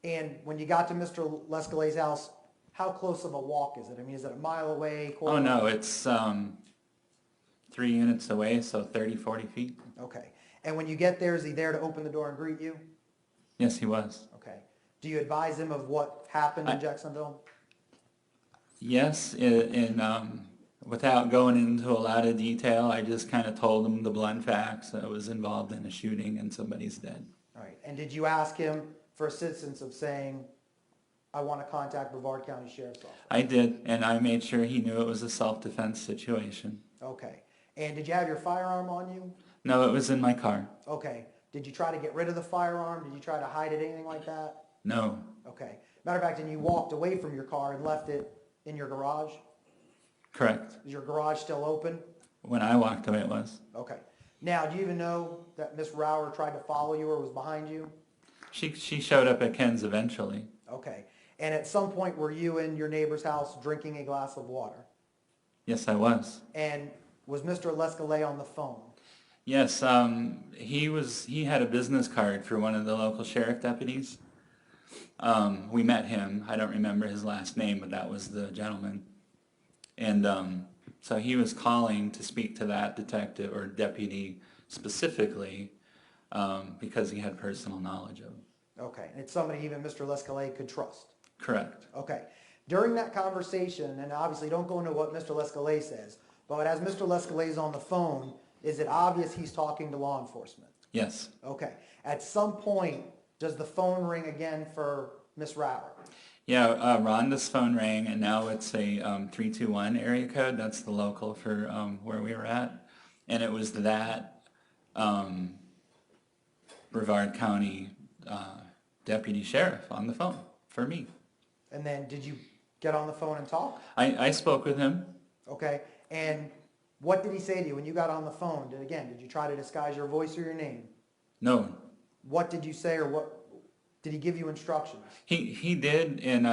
and when you got to Mr. Lescalais' house, how close of a walk is it? I mean, is it a mile away? Oh no, it's 3 units away, so 30, 40 feet. Okay, and when you get there, is he there to open the door and greet you? Yes, he was. Okay, do you advise him of what happened in Jacksonville? Yes, without going into a lot of detail, I just kind of told him the blunt facts. I was involved in a shooting and somebody's dead. All right, and did you ask him for assistance of saying, I want to contact Brevard County Sheriff's Office? I did, and I made sure he knew it was a self-defense situation. Okay, and did you have your firearm on you? No, it was in my car. Okay, did you try to get rid of the firearm? Did you try to hide it, anything like that? No, Okay, matter of fact, and you walked away from your car and left it in your garage? correct. Is your garage still open? When I walked away, it was. Okay, now, do you even know that Miss Rower tried to follow you or was behind you? She showed up at Ken's eventually. Okay, and at some point, were you in your neighbor's house drinking a glass of water? Yes, I was. And was Mr. Lescalais on the phone? Yes, he had a business card for one of the local sheriff deputies. We met him. I don't remember his last name, but that was the gentleman. And so he was calling to speak to that detective or deputy specifically because he had personal knowledge of him. Okay, and it's somebody even Mr. Lescalais could trust? Correct. Okay, during that conversation, and obviously don't go into what Mr. Lescalais says, but as Mr. Lescalais is on the phone, is it obvious he's talking to law enforcement? Yes. Okay, at some point, does the phone ring again for Miss Rower? Yeah, Rhonda's phone rang, and now it's a 321 area code. That's the local for where we were at. And it was that Brevard County deputy sheriff on the phone for me. And then did you get on the phone and talk? I spoke with him. Okay, and what did he say to you when you got on the phone? Did you try to disguise your voice or your name? No. What did you say, or what did he give you instructions? He did, and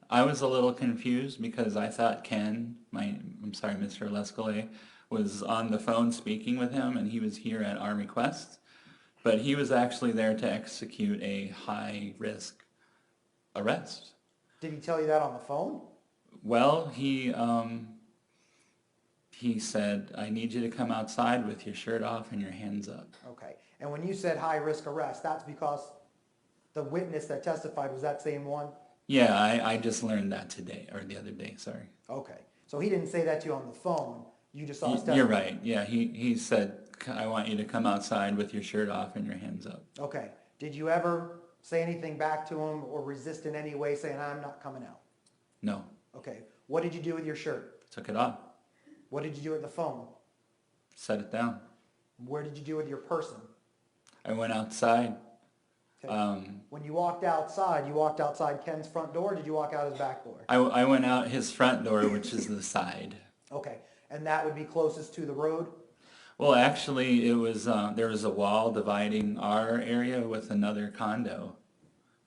I was a little confused because I thought Ken, Mr. Lescalais, was on the phone speaking with him, and he was here at our request. But he was actually there to execute a high-risk arrest. Did he tell you that on the phone? Well, he said, I need you to come outside with your shirt off and your hands up. Okay, and when you said high-risk arrest, that's because the witness that testified was that same one? Yeah, I just learned that today, or the other day, sorry. Okay, so he didn't say that to you on the phone, you just saw his testimony? You're right, yeah, he said, I want you to come outside with your shirt off and your hands up. Okay. Did you ever say anything back to him or resist in any way saying, I'm not coming out? No. Okay. What did you do with your shirt? Took it off. What did you do with the phone? Set it down. Where did you do with your person? I went outside. Okay. When you walked outside Ken's front door, or did you walk out his back door? I went out his front door, which is the side. Okay. And that would be closest to the road? Well, actually, it was there was a wall dividing our area with another condo.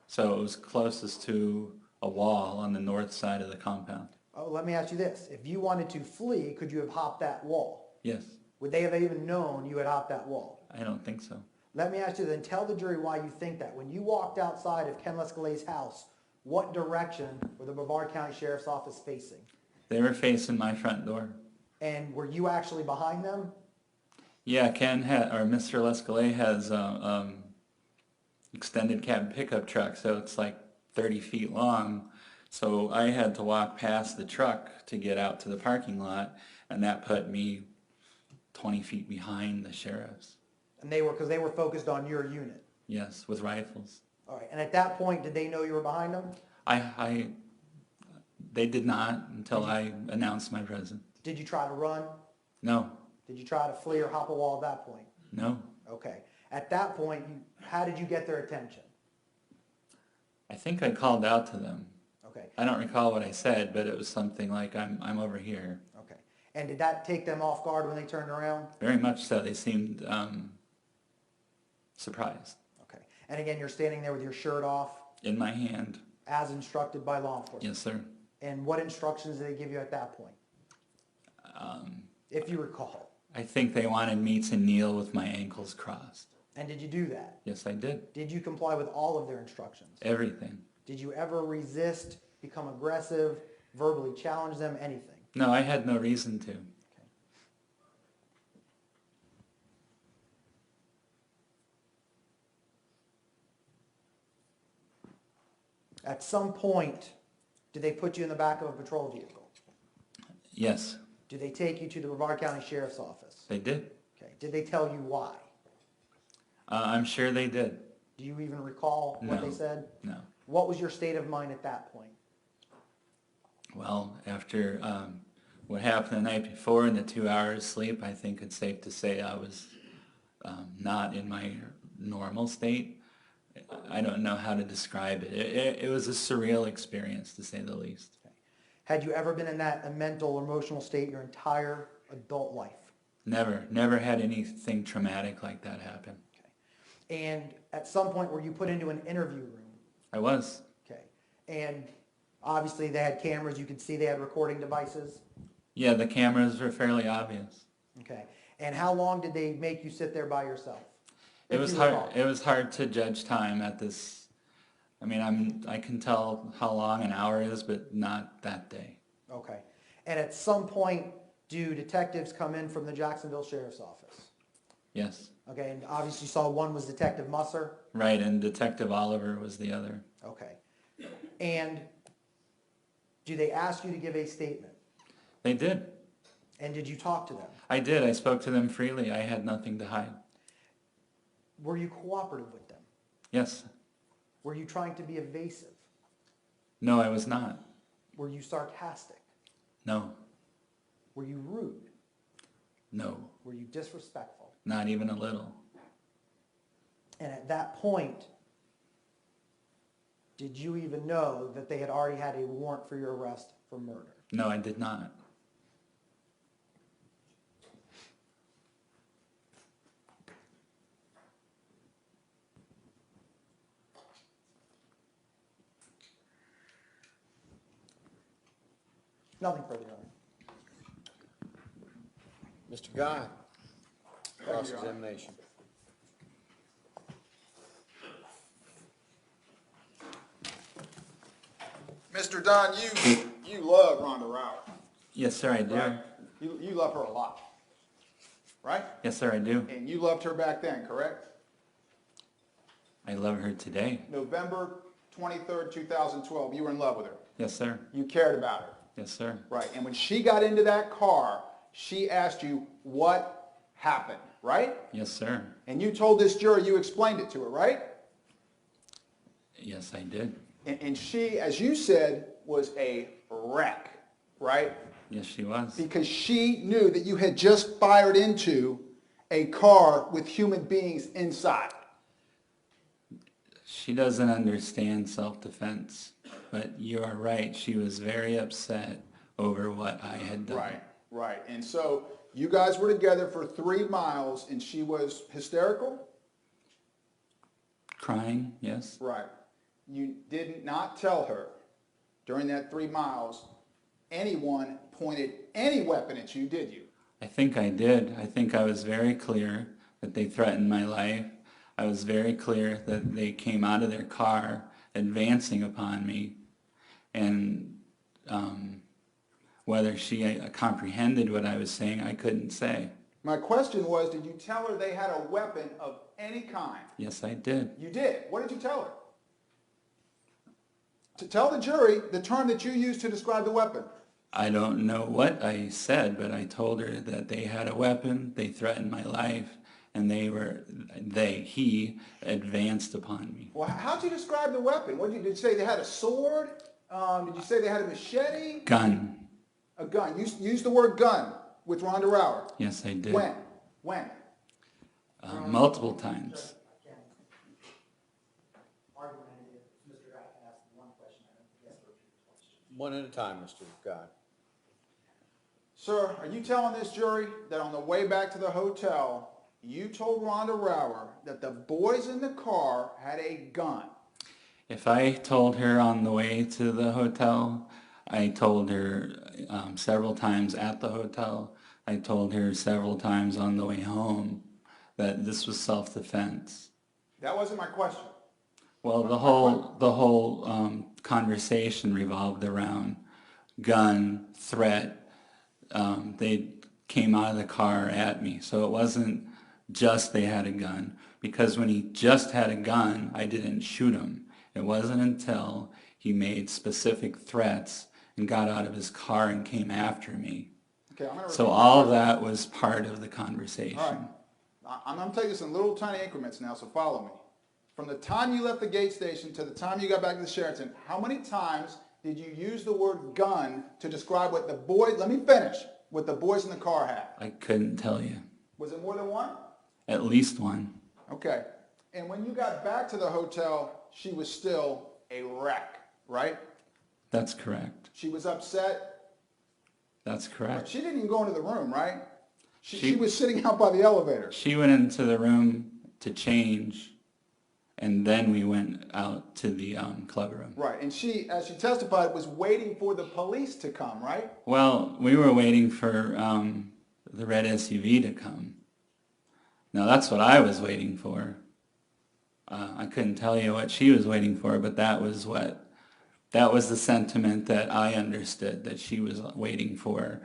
So it was closest to a wall on the north side of the compound. Oh, let me ask you this. If you wanted to flee, could you have hopped that wall? Yes. Would they have even known you had hopped that wall? I don't think so. Let me ask you then, tell the jury why you think that. When you walked outside of Ken Lescalet's house, what direction were the Brevard County Sheriff's Office facing? They were facing my front door. And were you actually behind them? Yeah, Mr. Lescalet has extended cab pickup truck, so it's like 30 feet long. So I had to walk past the truck to get out to the parking lot, and that put me 20 feet behind the sheriff's. And because they were focused on your unit. Yes, with rifles. All right. And at that point, did they know you were behind them? They did not until I announced my presence. Did you try to run? No, Did you try to flee or hop a wall at that point? no. Okay. At that point, how did you get their attention? I think I called out to them. Okay. I don't recall what I said, but it was something like, I'm over here. Okay. And did that take them off guard when they turned around? Very much so. They seemed surprised. Okay. And again, you're standing there with your shirt off In my hand. as instructed by law enforcement? Yes, sir. And what instructions did they give you at that point? If you recall. I think they wanted me to kneel with my ankles crossed. And did you do that? Yes, I did. Did you comply with all of their instructions? Everything. Did you ever resist, become aggressive, verbally challenge them, anything? No, I had no reason to. At some point, did they put you in the back of a patrol vehicle? Yes, Did they take you to the Brevard County Sheriff's Office? they did. Okay. Did they tell you why? I'm sure they did. Do you even recall what they No. said? No. What was your state of mind at that point? Well, after what happened the night before and the 2 hours sleep, I think it's safe to say I was not in my normal state. I don't know how to describe it. It was a surreal experience, to say the least. Had you ever been in that mental or emotional state your entire adult life? Never had anything traumatic like that happen. Okay. And at some point were you put into an interview room? I was. Okay. And obviously they had cameras, you could see they had recording devices? Yeah, the cameras were fairly obvious. Okay. And how long did they make you sit there by yourself? It If was you hard. recall. It was hard to judge time at this. I mean, I can tell how long an hour is, but not that day. Okay. And at some point, do detectives come in from the Jacksonville Sheriff's Office? Yes. Okay, and obviously you saw one was Detective Musser? Right, and Detective Oliver was the other. Okay. And do they ask you to give a statement? They did. And did you talk to them? I did. I spoke to them freely. I had nothing to hide. Were you cooperative with them? Yes. Were you trying to be evasive? No, I was not. Were you sarcastic? No. Were you rude? No. Were you disrespectful? Not even a little. And at that point, did you even know that they had already had a warrant for your arrest for murder? No, I did not. Nothing further, Your Honor. Mr. Guy, cross-examination. Mr. Dunn, you love Rhonda Rowell, Yes, sir, I do. right? You love her a lot, right? Yes, sir, I do. And you loved her back then, correct? I love her today. November 23rd, 2012, you were in love with her. Yes, sir. You cared about her, Yes, sir. right? And when she got into that car, she asked you, what happened, right? Yes, sir. And you told this jury, you explained it to her, right? Yes, I did. And she, as you said, was a wreck, right? Yes, she was. Because she knew that you had just fired into a car with human beings inside. She doesn't understand self-defense, but you are right. She was very upset over what I had done. Right, right. And so you guys were together for 3 miles and she was hysterical? Crying, yes. Right. You did not tell her during that 3 miles anyone pointed any weapon at you, did you? I think I did. I think I was very clear that they threatened my life. I was very clear that they came out of their car advancing upon me. And whether she comprehended what I was saying, I couldn't say. My question was, did you tell her they had a weapon of any kind? Yes, I did. You did. What did you tell her? To tell the jury the term that you used to describe the weapon. I don't know what I said, but I told her that they had a weapon, they threatened my life, and he advanced upon me. Well, how'd you describe the weapon? Did you say they had a sword? Did you say they had a machete? Gun. A gun. You used the word gun with Rhonda Rower. Yes, I did. When? Multiple times. One at a time, Mr. God. Sir, are you telling this jury that on the way back to the hotel, you told Rhonda Rower that the boys in the car had a gun? If I told her on the way to the hotel, I told her several times at the hotel, I told her several times on the way home that this was self-defense. That wasn't my question. Well, the whole conversation revolved around gun, threat. They came out of the car at me, so it wasn't just they had a gun. Because when he just had a gun, I didn't shoot him. It wasn't until he made specific threats and got out of his car and came after me. Okay, So all of that was part of the conversation. All right. I'm going to take this in little tiny increments now, so follow me. From the time you left the gate station to the time you got back to the Sheraton, how many times did you use the word gun to describe what the boys, let me finish, what the boys in the car had? I couldn't tell you. Was it more than one? At least one. Okay. And when you got back to the hotel, she was still a wreck, right? That's correct. She was upset. That's correct. She didn't even go into the room, right? She was sitting out by the elevator. She went into the room to change, and then we went out to the club room. Right, and she, as she testified, was waiting for the police to come, right? Well, we were waiting for the red SUV to come. Now, that's what I was waiting for. I couldn't tell you what she was waiting for, but that was the sentiment that I understood, that she was waiting for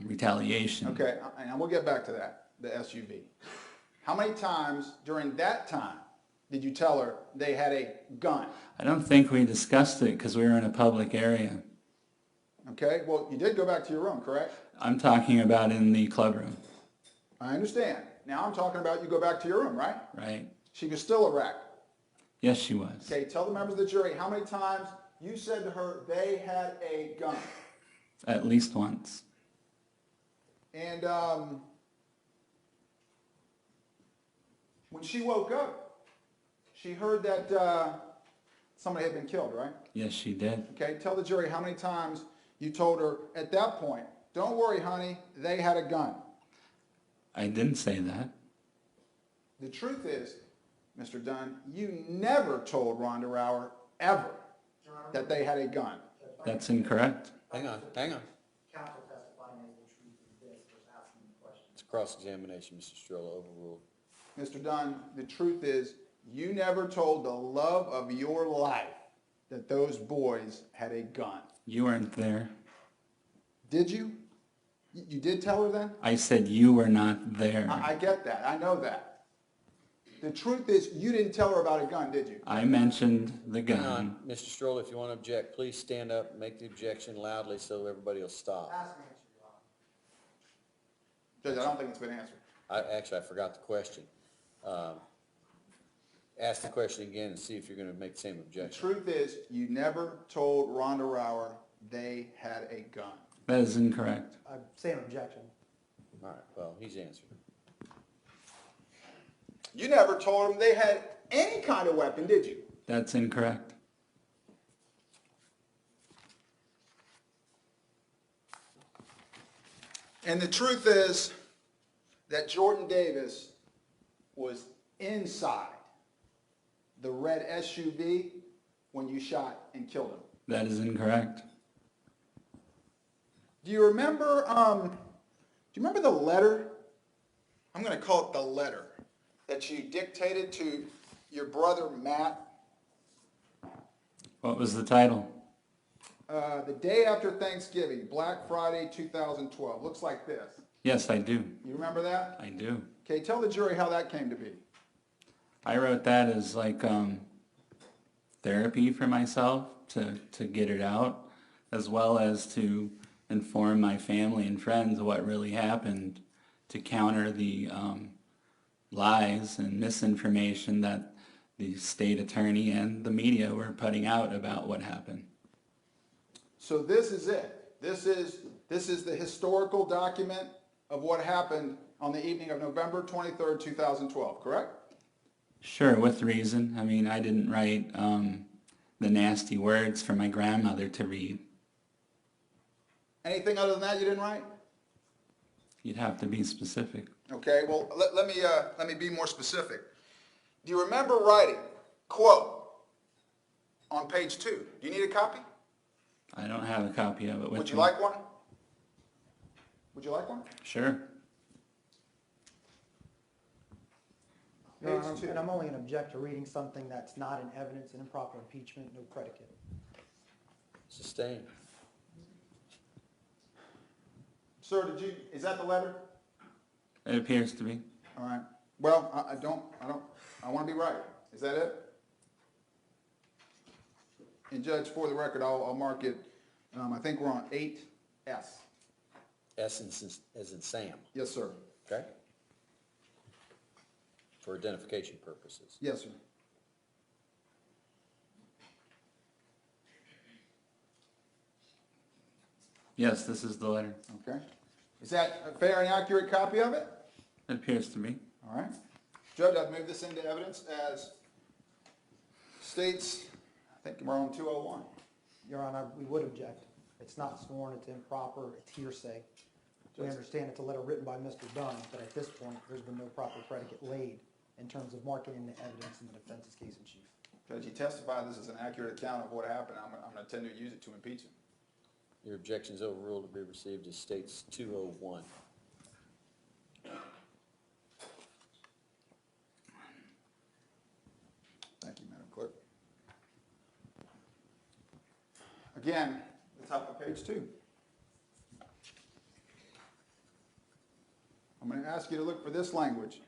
retaliation. Okay, and we'll get back to that, the SUV. How many times during that time did you tell her they had a gun? I don't think we discussed it because we were in a public area. Okay, well, you did go back to your room, correct? I'm talking about in the club room. I understand. Now I'm talking about you go back to your room, right? Right. She was still a wreck. Yes, she was. Okay, tell the members of the jury how many times you said to her they had a gun. At least once. And when she woke up, she heard that somebody had been killed, right? Yes, she did. Okay, tell the jury how many times you told her at that point, don't worry, honey, they had a gun. I didn't say that. The truth is, Mr. Dunn, you never told Rhonda Rower ever that they had a gun. That's incorrect. Hang on. Counsel testifying as the truth is this, was asking the question. It's cross-examination, Mr. Strollo, overruled. Mr. Dunn, the truth is, you never told the love of your life that those boys had a gun. You weren't there. Did you? You did tell her that? I said you were not there. I get that. I know that. The truth is, you didn't tell her about a gun, did you? I mentioned the Hang on, gun. Mr. Strollo, if you want to object, please stand up and make the objection loudly so everybody will stop. Judge, I don't think it's been answered. I forgot the question. Ask the question again and see if you're gonna make the same The objection. truth is, you never told Rhonda Rower they had a gun. That is incorrect. Same objection. All right, well, he's answered. You never told them they had any kind of weapon, did you? That's incorrect. And the truth is that Jordan Davis was inside the red SUV when you shot and killed him. That is incorrect. Do you remember, the letter? I'm going to call it the letter that you dictated to your brother Matt What was the title? the day after Thanksgiving, Black Friday 2012. Looks like this. Yes, I do. You remember that? I do. Okay, tell the jury how that came to be. I wrote that as like therapy for myself to get it out, as well as to inform my family and friends of what really happened, to counter the lies and misinformation that the state attorney and the media were putting out about what happened. So this is it. This is the historical document of what happened on the evening of November 23rd, 2012, correct? Sure, with reason. I mean, I didn't write the nasty words for my grandmother to read. Anything other than that you didn't write? You'd have to be specific. Okay, well, let me be more specific. Do you remember writing, quote, on page 2? Do you need a copy? I don't have a copy of it with me. Would you like one? Would you like one? Sure. Your Honor, Page 2. and I'm only going to object to reading something that's not in evidence and improper impeachment, no predicate. Sustained. Sir, is that the letter? It appears to be. All right. Well, I want to be right. Is that it? And Judge, for the record, I'll mark it, I think we're on 8S. S as in Sam, Yes, sir. okay? For identification purposes. Yes, sir. Yes, this is the letter. Okay. Is that a fair and accurate copy of it? It appears to be. All right. Judge, I've moved this into evidence as states, I think we're on 201. Your Honor, we would object. It's not sworn, it's improper, it's hearsay. We understand it's a letter written by Mr. Dunn, but at this point, there's been no proper predicate laid in terms of marking in the evidence in the defense's case in chief. Judge, he testified this is an accurate account of what happened. I'm going to tend to use it to impeach him. Your objection is overruled to be received as states 201. Thank you, Madam Clerk. Again, the top of page 2. I'm going to ask you to look for this language.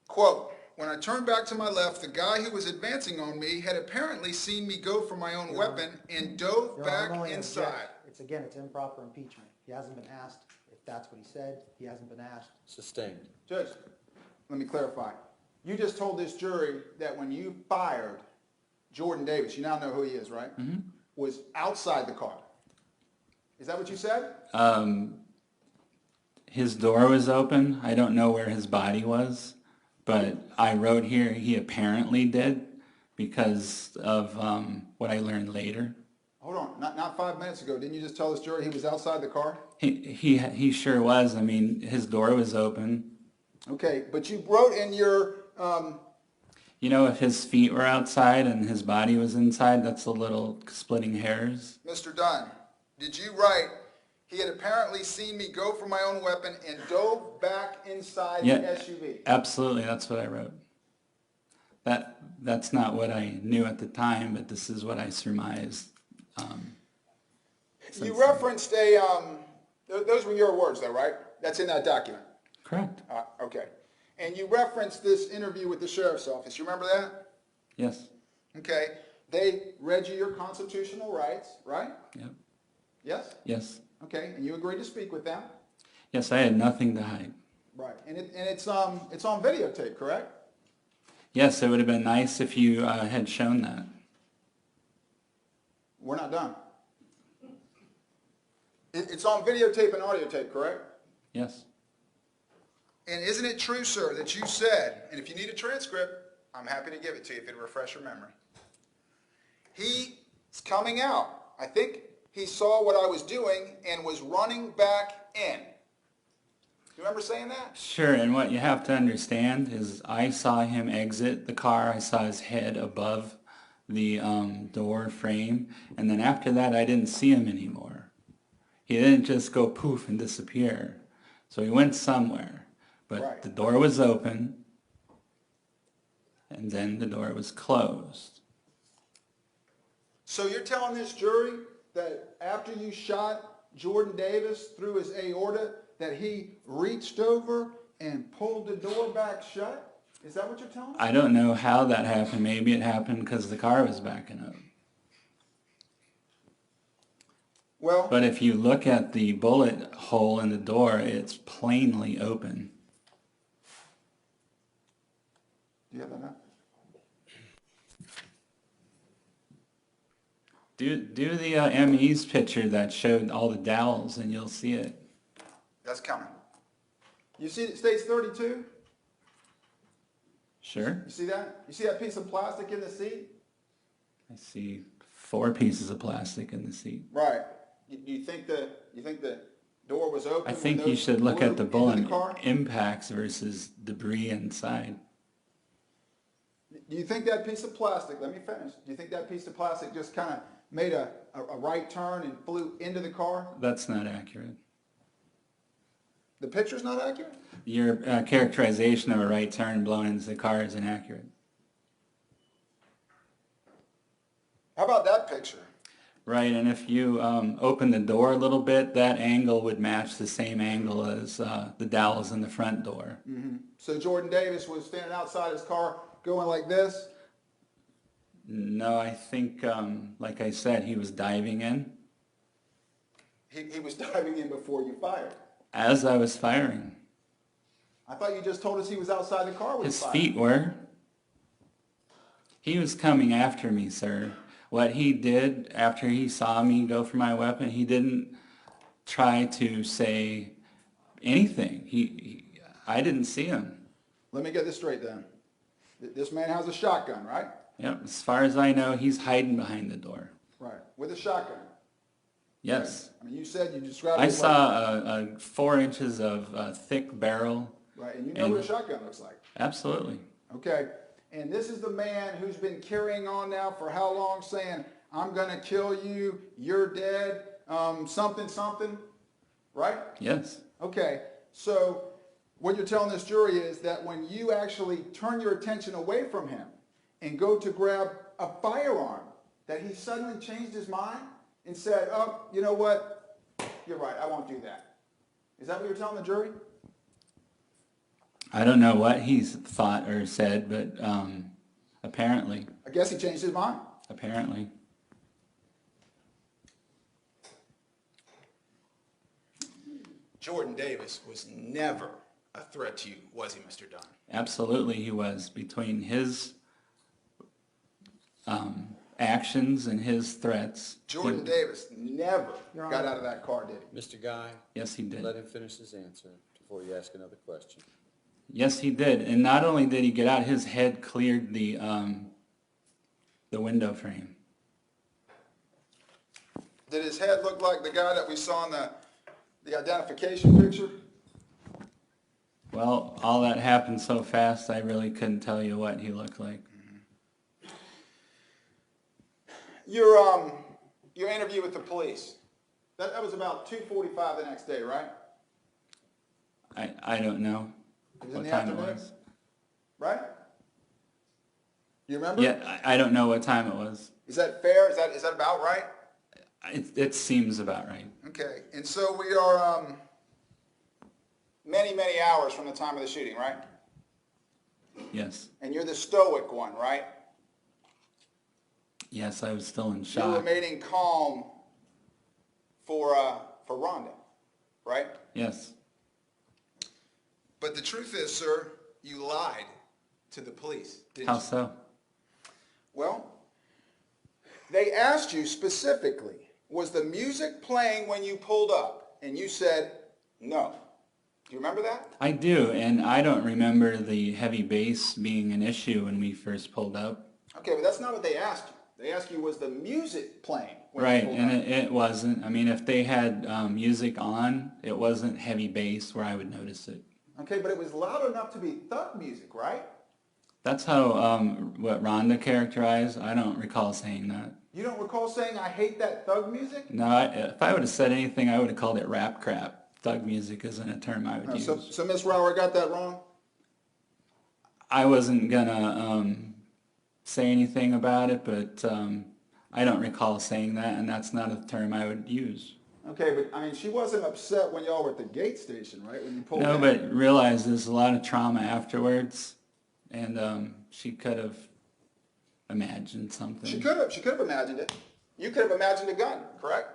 Quote, when I turned back to my left, the guy who was advancing on me had apparently seen me go for my own weapon and dove Your Honor, I'm back only gonna inside. object. It's improper impeachment. He hasn't been asked if that's what he said. He hasn't been asked. Sustained. Judge, let me clarify. You just told this jury that when you fired Jordan Davis, you now know who he is, right? Mm-hmm. Was outside the car. Is that what you said? His door was open. I don't know where his body was, but I wrote here he apparently did because of what I learned later. Hold on, not 5 minutes ago. Didn't you just tell this jury he was outside the car? He sure was. I mean, his door was open. Okay, but you wrote in your... You know, if his feet were outside and his body was inside, that's a little splitting hairs. Mr. Dunn, did you write, he had apparently seen me go for my own weapon and dove back inside the SUV? Absolutely, that's what I wrote. That's not what I knew at the time, but this is what I surmised. You referenced those were your words though, right? That's in that document? Correct. Okay. And you referenced this interview with the sheriff's office. You remember that? Yes. Okay. They read you your constitutional rights, right? Yep. Yes? Yes. Okay. And you agreed to speak with them? Yes, I had nothing to hide. Right, and it's on videotape, correct? Yes, it would have been nice if you had shown that. We're not done. It's on videotape and audio tape, correct? Yes. And isn't it true, sir, that you said, and if you need a transcript, I'm happy to give it to you if it'll refresh your memory. He's coming out. I think he saw what I was doing and was running back in. You remember saying that? Sure, and what you have to understand is I saw him exit the car. I saw his head above the door frame, and then after that I didn't see him anymore. He didn't just go poof and disappear. So he went somewhere, but Right. the door was open, and then the door was closed. So you're telling this jury that after you shot Jordan Davis through his aorta, that he reached over and pulled the door back shut? Is that what you're telling me? I don't know how that happened. Maybe it happened because the car was backing up. Well, But if you look at the bullet hole in the door, it's plainly open. do you have that now? Do the ME's picture that showed all the dowels and you'll see it. That's coming. You see it states 32? Sure. You see that? You see that piece of plastic in the seat? I see 4 pieces of plastic in the seat. Right. You think the door was open? I when think you those should look flew at the into bullet car? impacts versus debris inside. Do you think that piece of plastic, let me finish, do you think that piece of plastic just kind of made a right turn and flew into the car? That's not accurate. The picture's not accurate? Your characterization of a right turn blown into the car is inaccurate. How about that picture? Right, and if you open the door a little bit, that angle would match the same angle as the dowels in the front door. So Jordan Davis was standing outside his car going like this? No, I think, like I said, he was diving in He was diving in before you fired. as I was firing. I thought you just told us he was outside the car when His you fired. feet were. He was coming after me, sir. What he did after he saw me go for my weapon, he didn't try to say anything. I didn't see him. Let me get this straight then. This man has a shotgun, right? Yep, as far as I know, he's hiding behind the door. Right. With a shotgun. Yes. I mean, you said you described I it saw 4 inches of thick barrel. right, and you know what a shotgun looks like. Absolutely. Okay. And this is the man who's been carrying on now for how long saying, I'm going to kill you, you're dead, something, something, right? Yes. Okay. So what you're telling this jury is that when you actually turn your attention away from him and go to grab a firearm, that he suddenly changed his mind and said, oh, you know what? You're right. I won't do that. Is that what you're telling the jury? I don't know what he's thought or said, but apparently. I guess he changed his mind. Apparently. Jordan Davis was never a threat to you, was he, Mr. Dunn? Absolutely he was. Between his actions and his threats. Jordan Davis never Your got Honor. out of that car, did he? Mr. Guy, Yes, he did. let him finish his answer before you ask another question. Yes, he did. And not only did he get out, his head cleared the window frame. Did his head look like the guy that we saw in the identification picture? Well, all that happened so fast, I really couldn't tell you what he looked like. Your interview with the police, that was about 2:45 the next day, right? I don't know It was in what the time it afternoon? was. Right? You remember? Yeah, I don't know what time it was. Is that fair? Is that about right? It seems about right. Okay. And so we are many, many hours from the time of the shooting, right? Yes. And you're the stoic one, right? Yes, I was still in You're shock. remaining calm for Rhonda, right? Yes. But the truth is, sir, you lied to the police, didn't How you? so? Well, they asked you specifically, was the music playing when you pulled up? And you said, no. Do you remember that? I do, and I don't remember the heavy bass being an issue when we first pulled up. Okay, but that's not what they asked you. They asked you, was the music playing when Right, you pulled and up? it wasn't. I mean, if they had music on, it wasn't heavy bass where I would notice it. Okay, but it was loud enough to be thug music, right? That's how what Rhonda characterized. I don't recall saying that. You don't recall saying, I hate that thug music? No, if I would have said anything, I would have called it rap crap. Thug music isn't a term I would use. So Ms. Rower got that wrong? I wasn't gonna say anything about it, but I don't recall saying that, and that's not a term I would use. Okay, but I mean, she wasn't upset when y'all were at the gate station, right? When you pulled No, in. but realize there's a lot of trauma afterwards, and she could have imagined something. She could have imagined it. You could have imagined a gun, correct?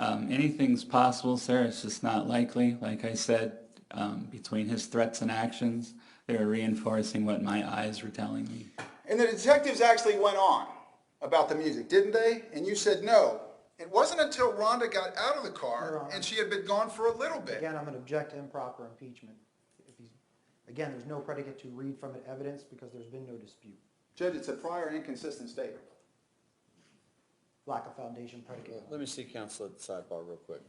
Anything's possible, sir. It's just not likely. Like I said, between his threats and actions, they were reinforcing what my eyes were telling me. And the detectives actually went on about the music, didn't they? And you said no. It wasn't until Rhonda got out of the Your car Honor. and she had been gone for a little bit. Again, I'm going to object to improper impeachment. Again, there's no predicate to read from it evidence because there's been no dispute. Judge, it's a prior and inconsistent statement. Lack of foundation predicate. Let me see counsel at the sidebar real quick.